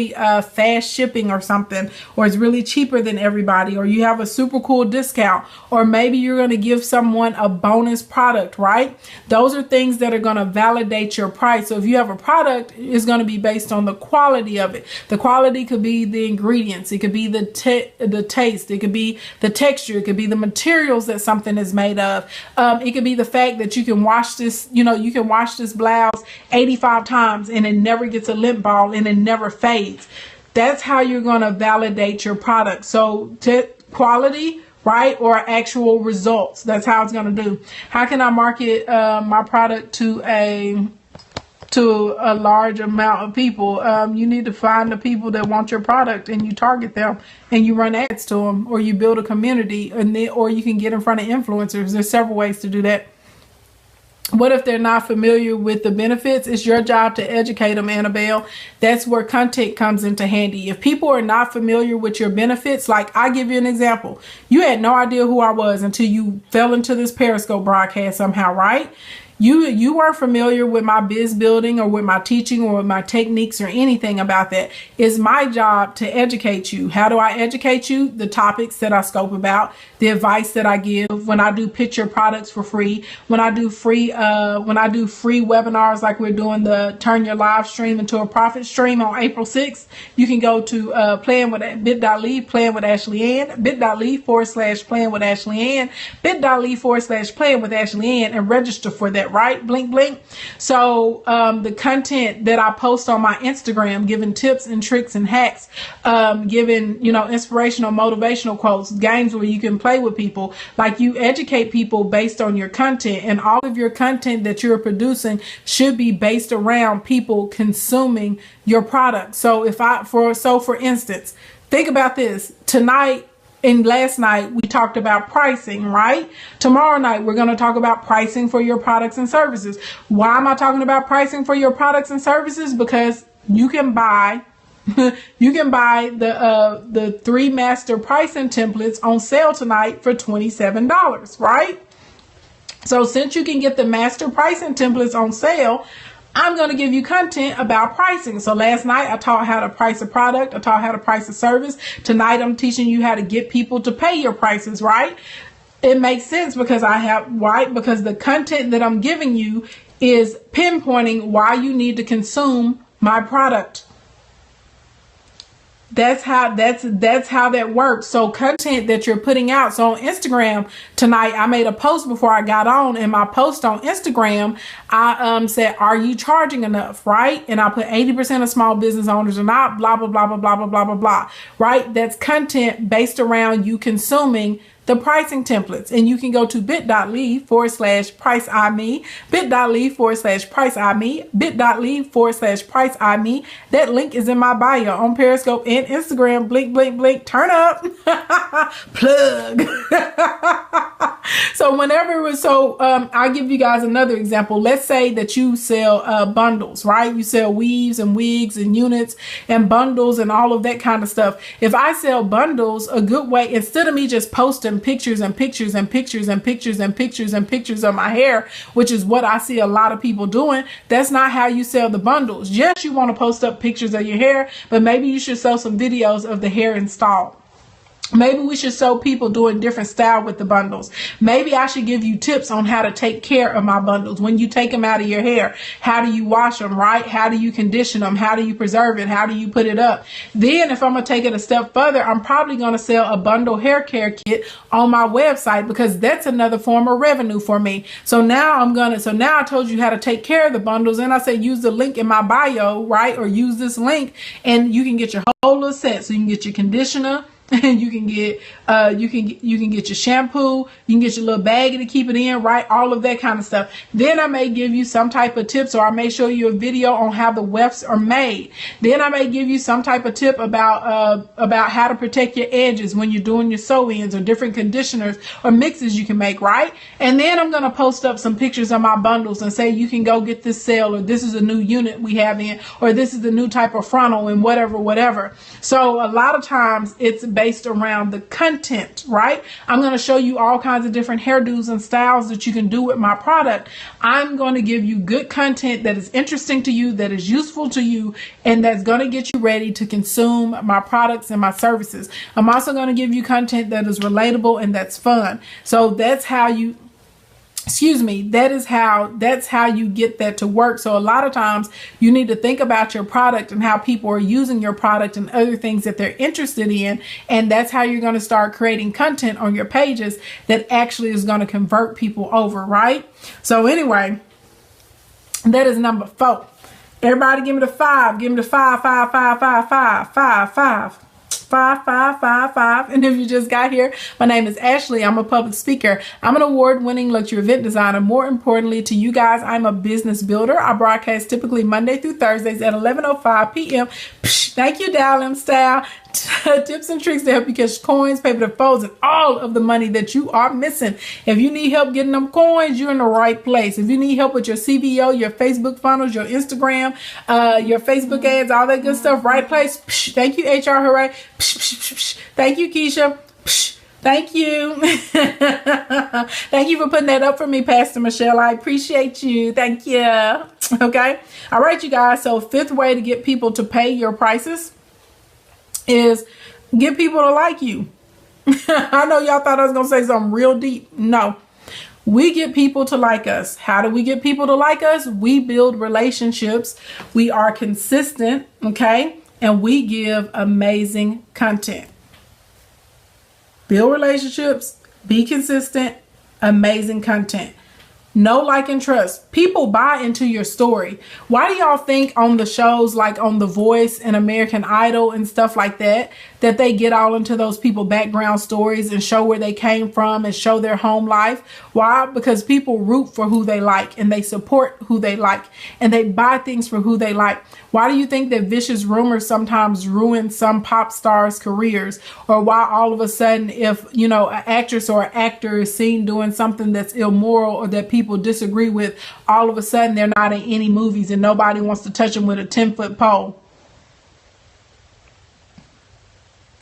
fast shipping or something, or it's really cheaper than everybody, or you have a super cool discount, or maybe you're going to give someone a bonus product, right? Those are things that are going to validate your price. So if you have a product, it's going to be based on the quality of it. The quality could be the ingredients, it could be the taste, it could be the texture, it could be the materials that something is made of. It could be the fact that you can wash this, you can wash this blouse 85 times and it never gets a lint ball and it never fades. That's how you're going to validate your product. So quality, right, or actual results. That's how it's going to do. How can I market my product to a large amount of people? You need to find the people that want your product and you target them and you run ads to them, or you build a community, or you can get in front of influencers. There's several ways to do that. What if they're not familiar with the benefits? It's your job to educate them, Annabelle. That's where content comes into handy. If people are not familiar with your benefits, like I give you an example. You had no idea who I was until you fell into this Periscope broadcast somehow, right? You weren't familiar with my biz building or with my teaching or with my techniques or anything about that. It's my job to educate you. How do I educate you? The topics that I scope about, the advice that I give when I do pitch your products for free, when I do free webinars like we're doing the Turn Your Live Stream into a Profit Stream on April 6th. You can go to bit.ly, Playing with Ashley Ann, bit.ly/Playing with Ashley Ann, bit.ly/Playing with Ashley Ann, and register for that. Right? Blink, blink. So the content that I post on my Instagram, giving tips and tricks and hacks, giving, inspirational, motivational quotes, games where you can play with people, like you educate people based on your content, and all of your content that you're producing should be based around people consuming your product. So for instance, think about this. Tonight, and last night we talked about pricing, right? Tomorrow night we're going to talk about pricing for your products and services. Why am I talking about pricing for your products and services? Because you can buy the 3 master pricing templates on sale tonight for $27, right? So since you can get the master pricing templates on sale, I'm going to give you content about pricing. So last night I taught how to price a product. I taught how to price a service. Tonight I'm teaching you how to get people to pay your prices, right? It makes sense because because the content that I'm giving you is pinpointing why you need to consume my product. That's how that works. So content that you're putting out. So on Instagram tonight, I made a post before I got on. In my post on Instagram, I said, "Are you charging enough?" Right? And I put 80% of small business owners are not. Blah blah blah blah blah blah blah blah blah. Right? That's content based around you consuming the pricing templates. And you can go to bit.ly/PriceIme, bit.ly/PriceIme, bit.ly/PriceIme. That link is in my bio on Periscope and Instagram. Blink, blink, blink. Turn up. Plug. So I'll give you guys another example. Let's say that you sell bundles, right? You sell weaves and wigs and units and bundles and all of that kind of stuff. If I sell bundles, a good way, instead of me just posting pictures and pictures and pictures and pictures and pictures and pictures of my hair, which is what I see a lot of people doing, that's not how you sell the bundles. Yes, you want to post up pictures of your hair, but maybe you should sell some videos of the hair installed. Maybe we should show people doing different style with the bundles. Maybe I should give you tips on how to take care of my bundles. When you take them out of your hair, how do you wash them, right? How do you condition them? How do you preserve it? How do you put it up? Then if I'm going to take it a step further, I'm probably going to sell a bundle hair care kit on my website, because that's another form of revenue for me. So now I told you how to take care of the bundles, and I say use the link in my bio, right? Or use this link and you can get your whole little set. So you can get your conditioner, and you can get your shampoo, you can get your little baggie to keep it in, right? All of that kind of stuff. Then I may give you some type of tips, or I may show you a video on how the wefts are made. Then I may give you some type of tip about how to protect your edges when you're doing your sew-ins, or different conditioners or mixes you can make, right? And then I'm going to post up some pictures of my bundles and say, you can go get this sale, or this is a new unit we have in, or this is the new type of frontal, and whatever. So a lot of times it's based around the content, right? I'm going to show you all kinds of different hairdos and styles that you can do with my product. I'm going to give you good content that is interesting to you, that is useful to you, and that's going to get you ready to consume my products and my services. I'm also going to give you content that is relatable and that's fun. So that's how you excuse me, that's how you get that to work. So a lot of times you need to think about your product and how people are using your product and other things that they're interested in. And that's how you're going to start creating content on your pages that actually is going to convert people over, right? So anyway, that is number 4. Everybody give me the 5. Give me the 5, 5, 5, 5, 5, 5, 5. 5, 5, 5, 5. And if you just got here, my name is Ashley. I'm a public speaker. I'm an award-winning luxury event designer. More importantly to you guys, I'm a business builder. I broadcast typically Monday through Thursdays at 11:05 p.m. Thank you, Dallin Style. Tips and tricks to help you catch coins, paper to folds, and all of the money that you are missing. If you need help getting them coins, you're in the right place. If you need help with your CBO, your Facebook funnels, your Instagram, your Facebook ads, all that good stuff, right place. Thank you, HR Hooray. Thank you, Keisha. Thank you. Thank you for putting that up for me, Pastor Michelle. I appreciate you. Thank you. Okay. All right, you guys. So 5th way to get people to pay your prices is get people to like you. I know y'all thought I was going to say something real deep. No. We get people to like us. How do we get people to like us? We build relationships. We are consistent, okay? And we give amazing content. Build relationships, be consistent, amazing content. Know, like, and trust. People buy into your story. Why do y'all think on the shows like on The Voice and American Idol and stuff like that, that they get all into those people background stories and show where they came from and show their home life? Why? Because people root for who they like and they support who they like and they buy things for who they like. Why do you think that vicious rumors sometimes ruin some pop stars' careers? Or why all of a sudden, if, you know, an actress or an actor is seen doing something that's immoral or that people disagree with, all of a sudden they're not in any movies and nobody wants to touch them with a 10-foot pole?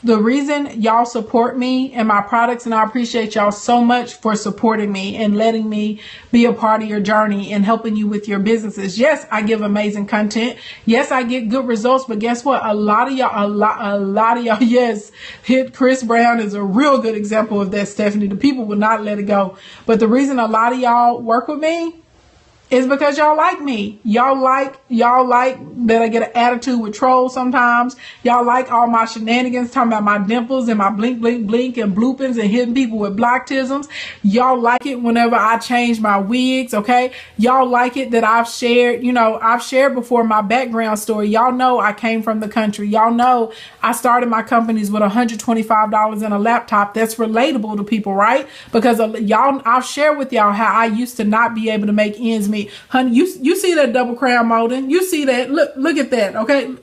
The reason y'all support me and my products, and I appreciate y'all so much for supporting me and letting me be a part of your journey and helping you with your businesses. Yes, I give amazing content. Yes, I get good results, but guess what? A lot of y'all, yes, hit Chris Brown is a real good example of that, Stephanie. The people will not let it go. But the reason a lot of y'all work with me is because y'all like me. Y'all like that I get an attitude with trolls sometimes. Y'all like all my shenanigans, talking about my dimples and my blink, blink, blink and bloopings and hitting people with blocktisms. Y'all like it whenever I change my wigs, okay? Y'all like it that I've shared, you know, I've shared before my background story. Y'all know I came from the country. Y'all know I started my companies with $125 and a laptop. That's relatable to people, right? Because y'all, I've shared with y'all how I used to not be able to make ends meet. Honey, you see that double crown molding? You see that? Look at that, okay?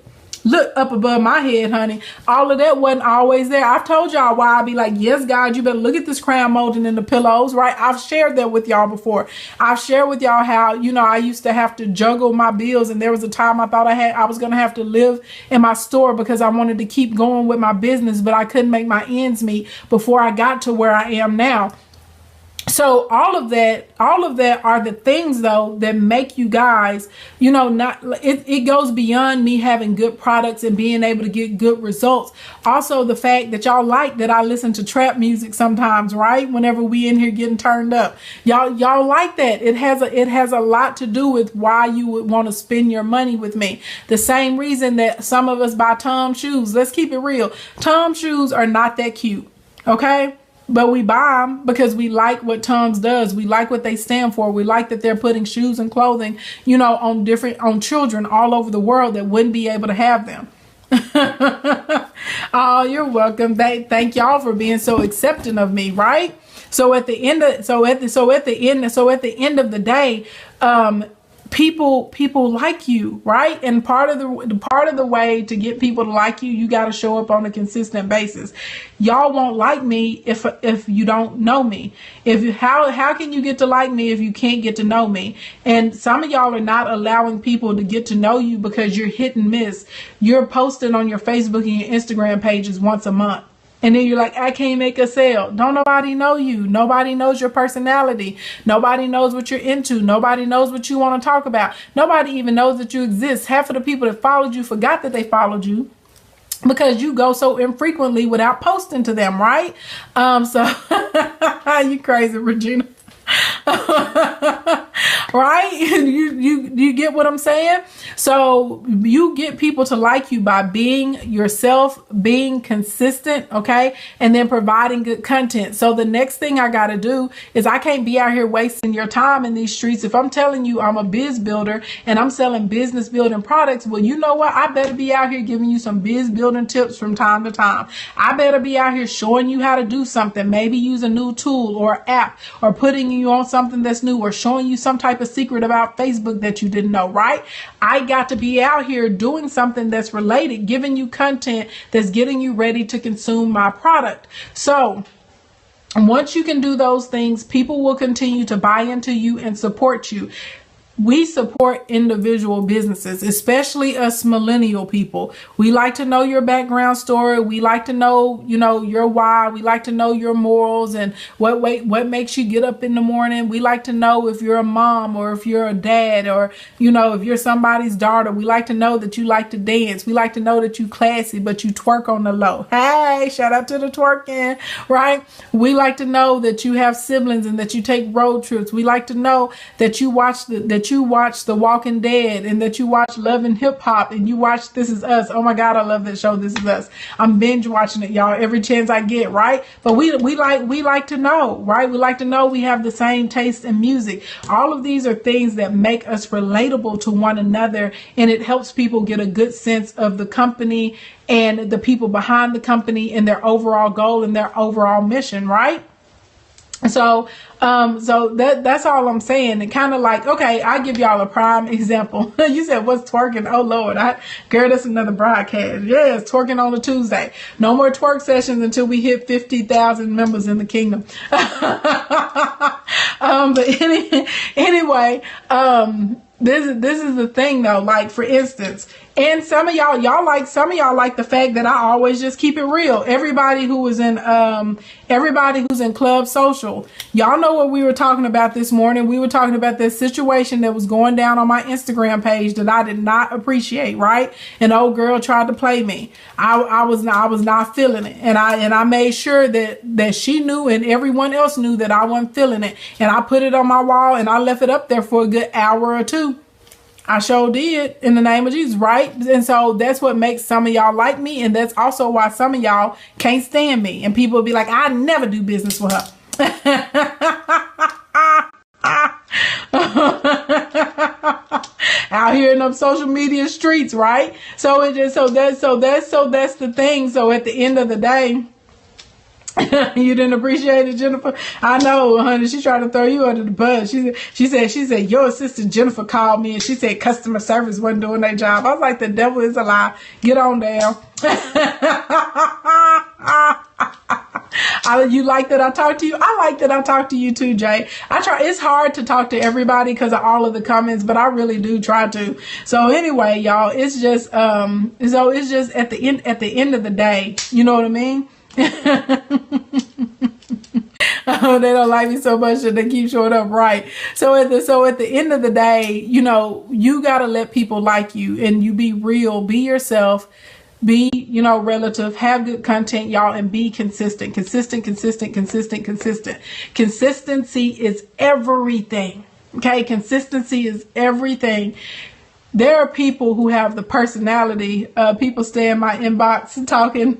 Look up above my head, honey. All of that wasn't always there. I've told y'all why I be like, yes, God, you better look at this crown molding in the pillows, right? I've shared that with y'all before. I've shared with y'all how, you know, I used to have to juggle my bills, and there was a time I thought I was going to have to live in my store because I wanted to keep going with my business, but I couldn't make my ends meet before I got to where I am now. So all of that are the things, though, that make you guys, you know, it goes beyond me having good products and being able to get good results. Also, the fact that y'all like that I listen to trap music sometimes, right? Whenever we in here getting turned up, y'all like that. It has a lot to do with why you would want to spend your money with me. The same reason that some of us buy Tom shoes. Let's keep it real. Tom shoes are not that cute, okay? But we buy them because we like what Tom's does. We like what they stand for. We like that they're putting shoes and clothing, you know, on children all over the world that wouldn't be able to have them. Oh, you're welcome. Thank y'all for being so accepting of me, right? So at the end of the day, people like you, right? And part of the way to get people to like you, you got to show up on a consistent basis. Y'all won't like me if you don't know me. How can you get to like me if you can't get to know me? And some of y'all are not allowing people to get to know you because you're hit and miss. You're posting on your Facebook and your Instagram pages once a month. And then you're like, I can't make a sale. Don't nobody know you. Nobody knows your personality. Nobody knows what you're into. Nobody knows what you want to talk about. Nobody even knows that you exist. Half of the people that followed you forgot that they followed you because you go so infrequently without posting to them, right? So you crazy, Regina. Right? You get what I'm saying? So you get people to like you by being yourself, being consistent, okay? And then providing good content. So the next thing I got to do is I can't be out here wasting your time in these streets. If I'm telling you I'm a biz builder and I'm selling business building products, well, you know what? I better be out here giving you some biz building tips from time to time. I better be out here showing you how to do something, maybe use a new tool or app, or putting you on something that's new, or showing you some type of secret about Facebook that you didn't know, right? I got to be out here doing something that's related, giving you content that's getting you ready to consume my product. So once you can do those things, people will continue to buy into you and support you. We support individual businesses, especially us millennial people. We like to know your background story. We like to know, your why. We like to know your morals and what makes you get up in the morning. We like to know if you're a mom or if you're a dad, or, if you're somebody's daughter. We like to know that you like to dance. We like to know that you classy, but you twerk on the low. Hey, shout out to the twerking, right? We like to know that you have siblings and that you take road trips. We like to know that you watch The Walking Dead, and that you watch Love and Hip Hop, and you watch This Is Us. Oh my God, I love that show, This Is Us. I'm binge watching it, y'all, every chance I get, right? But we like to know, right? We like to know we have the same taste in music. All of these are things that make us relatable to one another, and it helps people get a good sense of the company and the people behind the company and their overall goal and their overall mission, right? So that's all I'm saying. And kind of like, okay, I'll give y'all a prime example. You said, what's twerking? Oh Lord, girl, that's another broadcast. Yes, twerking on a Tuesday. No more twerk sessions until we hit 50,000 members in the kingdom. But anyway, this is the thing though. Like, for instance, and some of y'all like the fact that I always just keep it real. Everybody who's in Club Social, y'all know what we were talking about this morning. We were talking about this situation that was going down on my Instagram page that I did not appreciate, right? An old girl tried to play me. I was not feeling it. And I made sure that she knew and everyone else knew that I wasn't feeling it. And I put it on my wall and I left it up there for a good hour or two. I sure did, in the name of Jesus, right? And so that's what makes some of y'all like me. And that's also why some of y'all can't stand me. And people will be like, I never do business with her. Out here in them social media streets, right? So that's the thing. So at the end of the day, you didn't appreciate it, Jennifer? I know, honey. She tried to throw you under the bus. She said your assistant Jennifer called me and she said customer service wasn't doing their job. I was like, the devil is a lie. Get on down. You like that I talk to you? I like that I talk to you too, Jay. It's hard to talk to everybody because of all of the comments, but I really do try to. So anyway, y'all, it's just it's just at the end of the day, you know what I mean? Oh, they don't like me so much that they keep showing up, right? So at the end of the day, you gotta let people like you, and you be real, be yourself, be relative, have good content, y'all, and be consistent. Consistency is everything. Okay, consistency is everything. There are people who have the personality. People stay in my inbox talking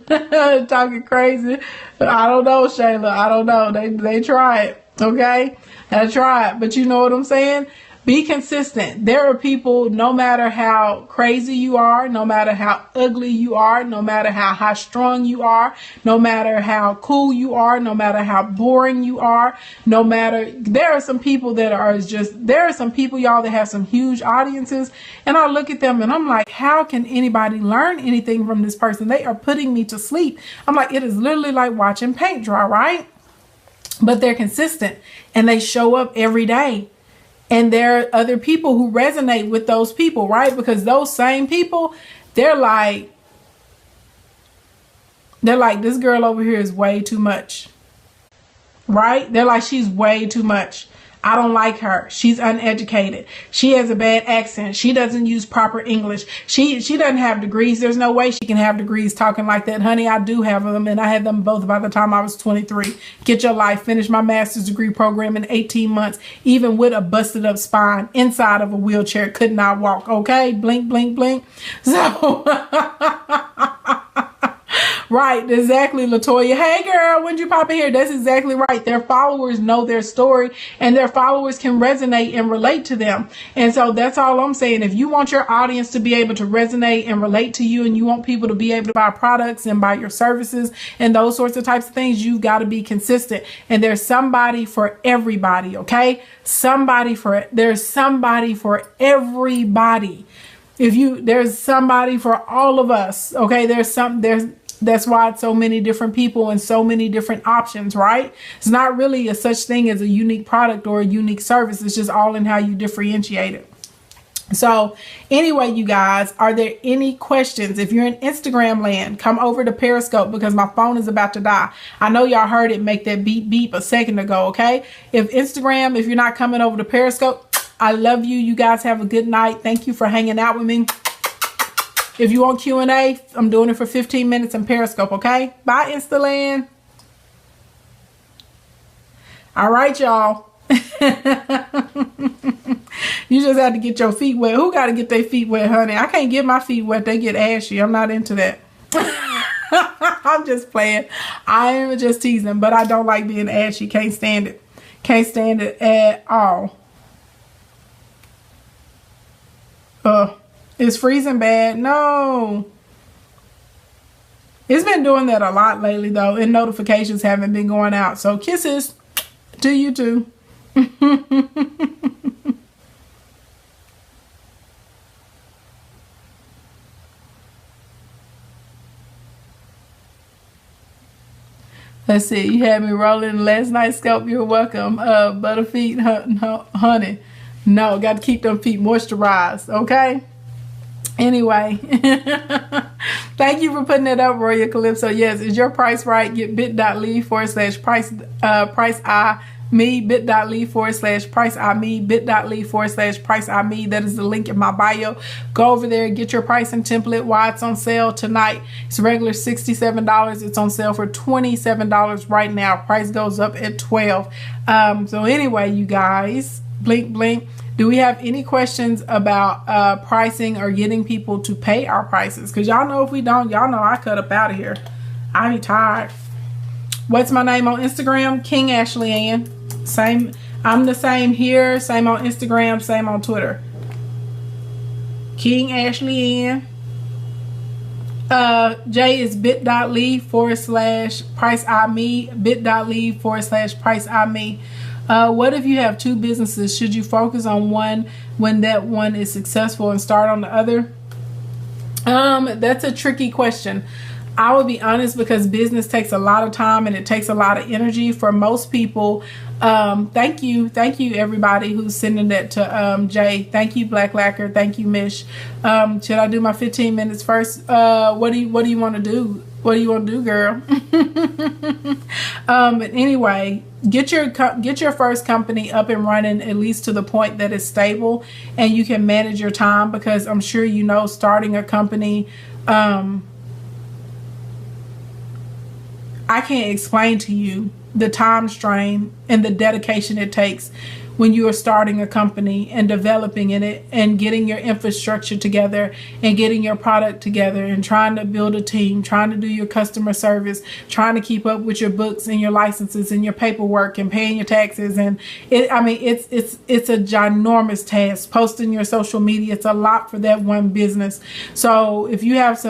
crazy. I don't know, Shayla. I don't know. They try it. Okay, they try it. But you know what I'm saying? Be consistent. There are people, no matter how crazy you are, no matter how ugly you are, no matter how high strung you are, no matter how cool you are, no matter how boring you are, there are some people, y'all, that have some huge audiences. And I look at them and I'm like, how can anybody learn anything from this person? They are putting me to sleep. I'm like, it is literally like watching paint dry, right? But they're consistent and they show up every day. And there are other people who resonate with those people, right? Because those same people, they're like, this girl over here is way too much, right? They're like, she's way too much. I don't like her. She's uneducated. She has a bad accent. She doesn't use proper English. She doesn't have degrees. There's no way she can have degrees talking like that. Honey, I do have them, and I had them both by the time I was 23. Get your life. Finish my master's degree program in 18 months, even with a busted up spine, inside of a wheelchair, could not walk. Okay? Blink, blink, blink. So... Right, exactly, Latoya. Hey, girl, when'd you pop in here? That's exactly right. Their followers know their story, and their followers can resonate and relate to them. And so that's all I'm saying. If you want your audience to be able to resonate and relate to you, and you want people to be able to buy products and buy your services and those sorts of types of things, you've got to be consistent. And there's somebody for everybody, okay? There's somebody for everybody. There's somebody for all of us, okay? That's why it's so many different people and so many different options, right? It's not really a such thing as a unique product or a unique service. It's just all in how you differentiate it. So anyway, you guys, are there any questions? If you're in Instagram land, come over to Periscope because my phone is about to die. I know y'all heard it make that beep beep a second ago, okay? If you're not coming over to Periscope, I love you. You guys have a good night. Thank you for hanging out with me. If you want Q&A, I'm doing it for 15 minutes in Periscope, okay? Bye, Instaland. All right, y'all. You just have to get your feet wet. Who got to get their feet wet, honey? I can't get my feet wet. They get ashy. I'm not into that. I'm just playing. I am just teasing, but I don't like being ashy. Can't stand it. Can't stand it at all. It's freezing bad. No. It's been doing that a lot lately, though, and notifications haven't been going out. So kisses to you too. Let's see. You had me rolling last night, Scope. You're welcome. Butterfeet, honey. No, got to keep them feet moisturized, okay? Anyway, thank you for putting it up, Royal Calypso. Yes, is your price right? Get bit.ly/price.me, bit.ly/price.me, bit.ly/price.me. That is the link in my bio. Go over there, get your pricing template while it's on sale tonight. It's regular $67. It's on sale for $27 right now. Price goes up at $12. So anyway, you guys, blink, blink. Do we have any questions about pricing or getting people to pay our prices? Because y'all know if we don't, y'all know I cut up out of here. I be tired. What's my name on Instagram? King Ashley Ann. Same. I'm the same here. Same on Instagram. Same on Twitter. King Ashley Ann. J is bit.ly/price.me. bit.ly/price.me. What if you have two businesses? Should you focus on one when that one is successful and start on the other? That's a tricky question. I would be honest, because business takes a lot of time and it takes a lot of energy for most people. Thank you everybody who's sending that to Jay. Thank you, Black Lacquer. Thank you, Mish. Should I do my 15 minutes first? What do you want to do? What do you want to do, girl? But anyway, get your first company up and running, at least to the point that it's stable and you can manage your time, because I'm sure you know, starting a company, I can't explain to you the time strain and the dedication it takes when you are starting a company and developing in it and getting your infrastructure together and getting your product together and trying to build a team, trying to do your customer service, trying to keep up with your books and your licenses and your paperwork and paying your taxes. And it's a ginormous task. Posting your social media, it's a lot for that one business. So if you have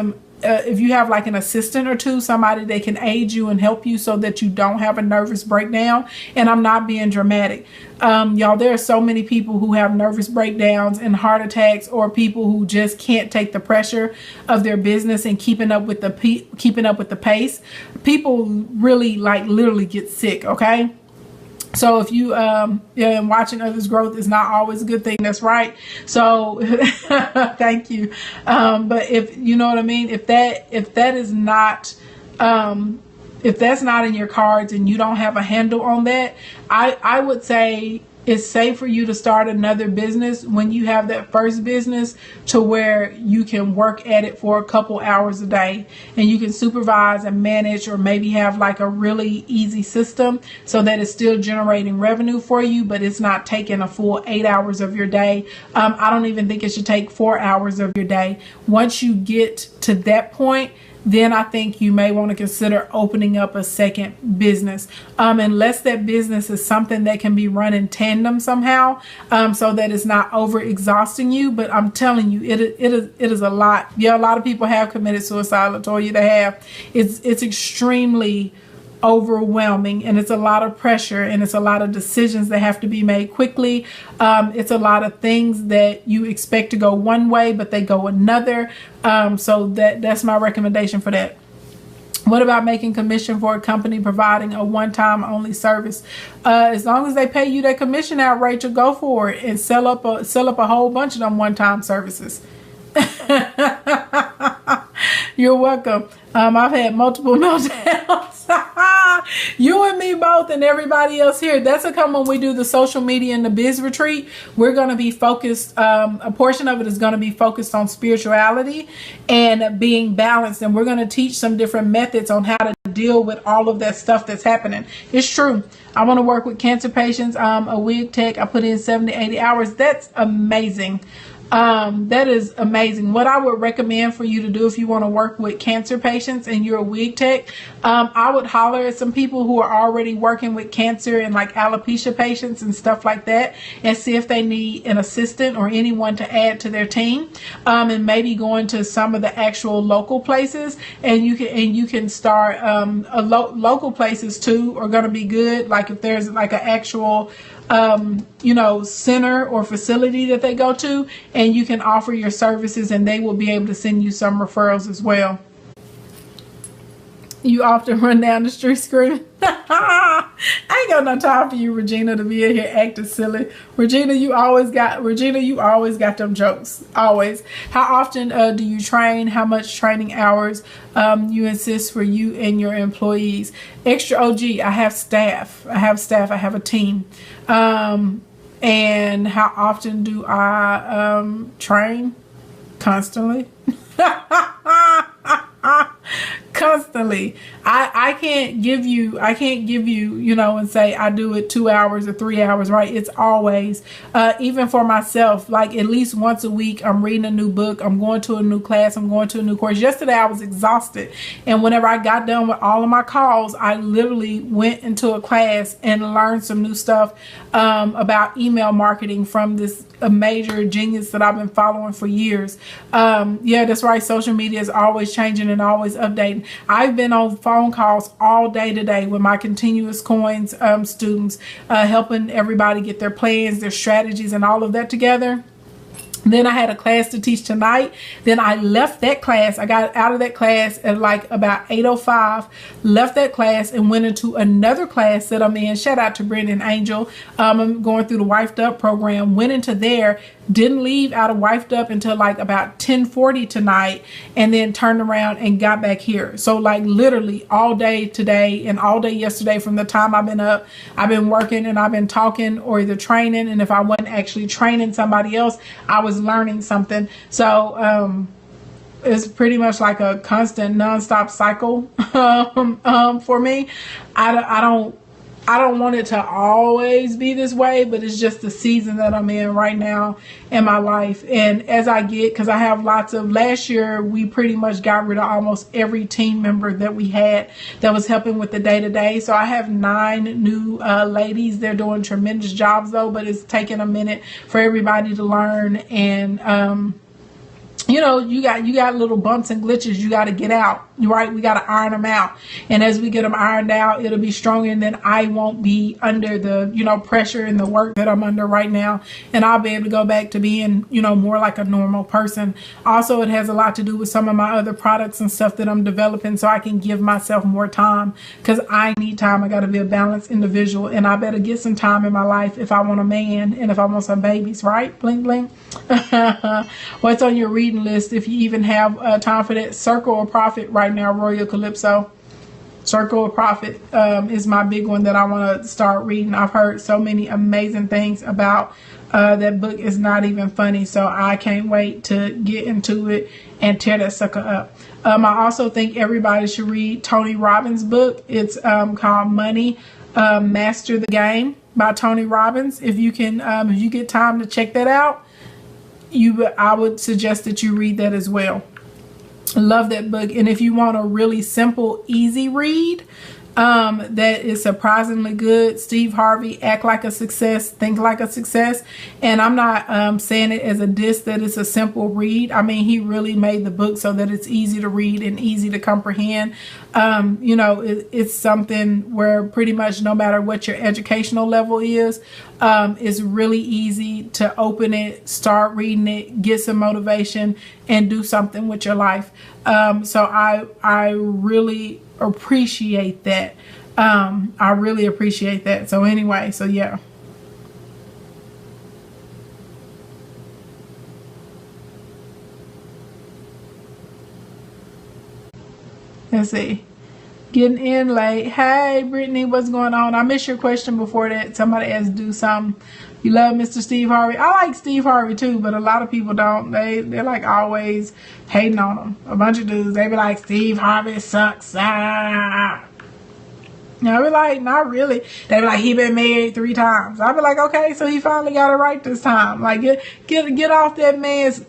like an assistant or two, somebody that can aid you and help you so that you don't have a nervous breakdown. And I'm not being dramatic. Y'all, there are so many people who have nervous breakdowns and heart attacks, or people who just can't take the pressure of their business and keeping up with the pace. People really literally get sick, okay? So if you and watching others' growth is not always a good thing, that's right. So thank you. But if you know what I mean, if that's not in your cards and you don't have a handle on that, I would say it's safe for you to start another business when you have that first business, to where you can work at it for a couple hours a day, and you can supervise and manage, or maybe have like a really easy system so that it's still generating revenue for you, but it's not taking a full 8 hours of your day. I don't even think it should take 4 hours of your day. Once you get to that point, then I think you may want to consider opening up a second business, unless that business is something that can be run in tandem somehow, so that it's not over exhausting you. But I'm telling you, it is a lot. Yeah, a lot of people have committed suicide, Latoya. They have. It's extremely overwhelming, and it's a lot of pressure, and it's a lot of decisions that have to be made quickly. It's a lot of things that you expect to go one way, but they go another. So that's my recommendation for that. What about making commission for a company providing a one-time only service? As long as they pay you that commission out, Rachel, go for it and sell up a whole bunch of them one-time services. You're welcome. I've had multiple meltdowns. You and me both, and everybody else here. That's a come when we do the social media and the biz retreat. We're going to be focused. A portion of it is going to be focused on spirituality and being balanced. And we're going to teach some different methods on how to deal with all of that stuff that's happening. It's true. I want to work with cancer patients. A wig tech. I put in 70, 80 hours. That's amazing. That is amazing. What I would recommend for you to do if you want to work with cancer patients and you're a wig tech, I would holler at some people who are already working with cancer and like alopecia patients and stuff like that, and see if they need an assistant or anyone to add to their team, and maybe going to some of the actual local places, and you can start local places too are going to be good. Like if there's like an actual center or facility that they go to, and you can offer your services, and they will be able to send you some referrals as well. You often run down the street screaming. I ain't got no time for you, Regina, to be in here acting silly. Regina, you always got them jokes. Always. How often do you train? How much training hours you insist for you and your employees? Extra OG, I have staff. I have a team. And how often do I train? Constantly. Constantly. I can't give you, and say I do it 2 hours or 3 hours, right? It's always, even for myself, like at least once a week, I'm reading a new book, I'm going to a new class, I'm going to a new course. Yesterday I was exhausted, and whenever I got done with all of my calls, I literally went into a class and learned some new stuff about email marketing from this a major genius that I've been following for years. Yeah, that's right. Social media is always changing and always updating. I've been on phone calls all day today with my Continuous Coins students, helping everybody get their plans, their strategies, and all of that together. Then I had a class to teach tonight. Then I left that class. I got out of that class at like about 8:05, left that class and went into another class that I'm in. Shout out to Brendan Angel. I'm going through the Wifed Up program. Went into there, didn't leave out of Wifed Up until like about 10:40 tonight, and then turned around and got back here. So like literally all day today and all day yesterday, from the time I've been up, I've been working and I've been talking or either training. And if I wasn't actually training somebody else, I was learning something. So it's pretty much like a constant nonstop cycle for me. I don't want it to always be this way, but it's just the season that I'm in right now in my life. And as I get, because I have last year, we pretty much got rid of almost every team member that we had that was helping with the day-to-day. So I have 9 new ladies. They're doing tremendous jobs though, but it's taking a minute for everybody to learn. And, you got little bumps and glitches you got to get out, right? We got to iron them out. And as we get them ironed out, it'll be stronger, and then I won't be under the, pressure and the work that I'm under right now. And I'll be able to go back to being, more like a normal person. Also, it has a lot to do with some of my other products and stuff that I'm developing, so I can give myself more time, because I need time. I got to be a balanced individual, and I better get some time in my life if I want a man and if I want some babies, right? Bling, bling. What's on your reading list, if you even have time for that? Circle of Profit right now, Royal Calypso. Circle of Profit is my big one that I want to start reading. I've heard so many amazing things about that book. Is not even funny, so I can't wait to get into it and tear that sucker up. I also think everybody should read Tony Robbins' book. It's called Money Master the Game by Tony Robbins. If you can, if you get time to check that out, I would suggest that you read that as well. Love that book. And if you want a really simple, easy read that is surprisingly good, Steve Harvey, Act Like a Success, Think Like a Success. And I'm not saying it as a diss that it's a simple read. I mean, he really made the book so that it's easy to read and easy to comprehend. You know, it's something where pretty much no matter what your educational level is, it's really easy to open it, start reading it, get some motivation, and do something with your life. So I really appreciate that. I really appreciate that. So anyway, so yeah. Let's see. Getting in late. Hey, Brittany, what's going on? I missed your question before that. Somebody asked do something. You love Mr. Steve Harvey. I like Steve Harvey too, but a lot of people don't. They're like always hating on him. A bunch of dudes, they be like, Steve Harvey sucks. Ah. I be like, not really. They be like, he been married 3 times. I be like, okay, so he finally got it right this time. Like, get off that man's.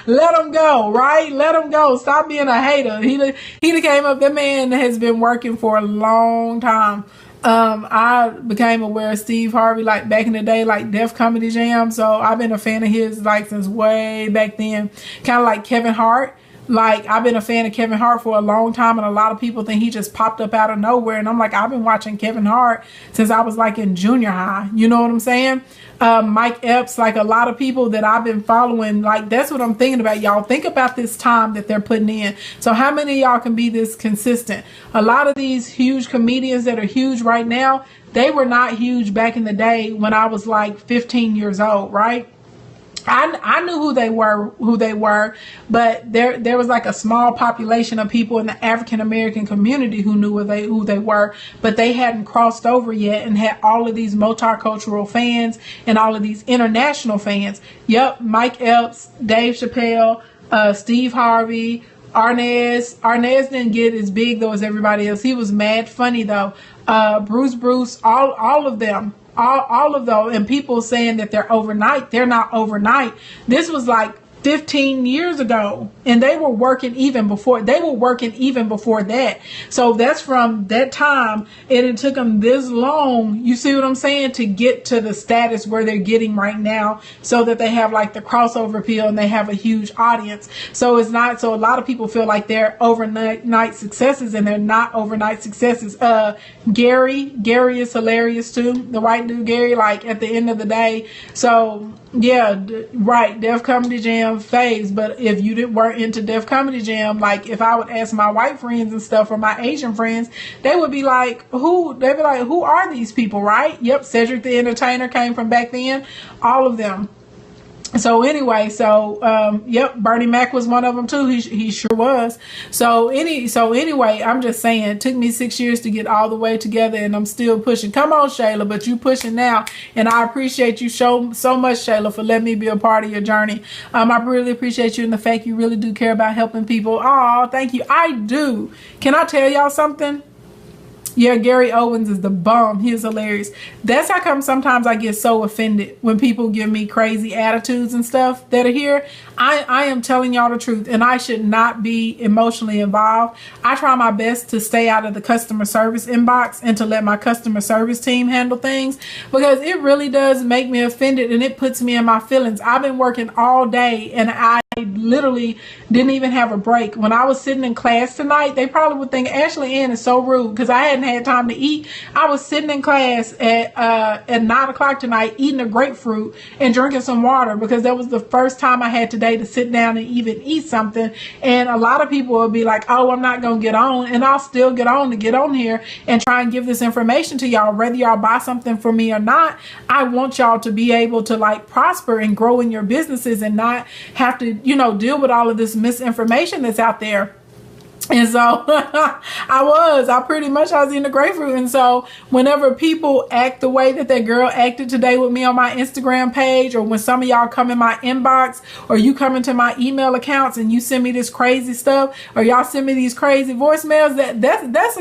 Let him go, right? Let him go. Stop being a hater. He came up. That man has been working for a long time. I became aware of Steve Harvey like back in the day, like Def Comedy Jam. So I've been a fan of his like since way back then. Kind of like Kevin Hart. Like, I've been a fan of Kevin Hart for a long time, and a lot of people think he just popped up out of nowhere. And I'm like, I've been watching Kevin Hart since I was like in junior high. You know what I'm saying? Mike Epps, like a lot of people that I've been following, like that's what I'm thinking about, y'all. Think about this time that they're putting in. So how many of y'all can be this consistent? A lot of these huge comedians that are huge right now, they were not huge back in the day when I was like 15 years old, right? I knew who they were, but there was like a small population of people in the African American community who knew who they were, but they hadn't crossed over yet and had all of these multicultural fans and all of these international fans. Yep, Mike Epps, Dave Chappelle, Steve Harvey, Arnaz. Arnaz didn't get as big though as everybody else. He was mad funny though. Bruce, all of them. All of those, and people saying that they're overnight. They're not overnight. This was like 15 years ago, and they were working even before that. So that's from that time, and it took them this long, you see what I'm saying, to get to the status where they're getting right now, so that they have like the crossover appeal and they have a huge audience. So it's not, so a lot of people feel like they're overnight successes, and they're not overnight successes. Gary is hilarious too, the white dude Gary, like at the end of the day. So yeah, right, Def Comedy Jam phase. But if you weren't into Def Comedy Jam, like if I would ask my white friends and stuff or my Asian friends, they would be like, who are these people, right? Yep, Cedric the Entertainer came from back then, all of them. So anyway, yep, Bernie Mac was one of them too. He sure was. So anyway, I'm just saying, it took me 6 years to get all the way together, and I'm still pushing. Come on, Shayla, but you pushing now, and I appreciate you so much, Shayla, for letting me be a part of your journey. I really appreciate you and the fact you really do care about helping people. Oh, thank you. I do. Can I tell y'all something? Yeah, Gary Owens is the bomb. He is hilarious. That's how come sometimes I get so offended when people give me crazy attitudes and stuff that are here. I am telling y'all the truth, and I should not be emotionally involved. I try my best to stay out of the customer service inbox and to let my customer service team handle things, because it really does make me offended, and it puts me in my feelings. I've been working all day, and I literally didn't even have a break. When I was sitting in class tonight, they probably would think Ashley Ann is so rude because I hadn't had time to eat. I was sitting in class at 9 o'clock tonight eating a grapefruit and drinking some water, because that was the first time I had today to sit down and even eat something. And a lot of people will be like, oh, I'm not gonna get on, and I'll still get on here and try and give this information to y'all, whether y'all buy something from me or not. I want y'all to be able to like prosper and grow in your businesses and not have to, deal with all of this misinformation that's out there. And so I pretty much was in the grapefruit. And so whenever people act the way that girl acted today with me on my Instagram page, or when some of y'all come in my inbox, or you come into my email accounts and you send me this crazy stuff, or y'all send me these crazy voicemails, that's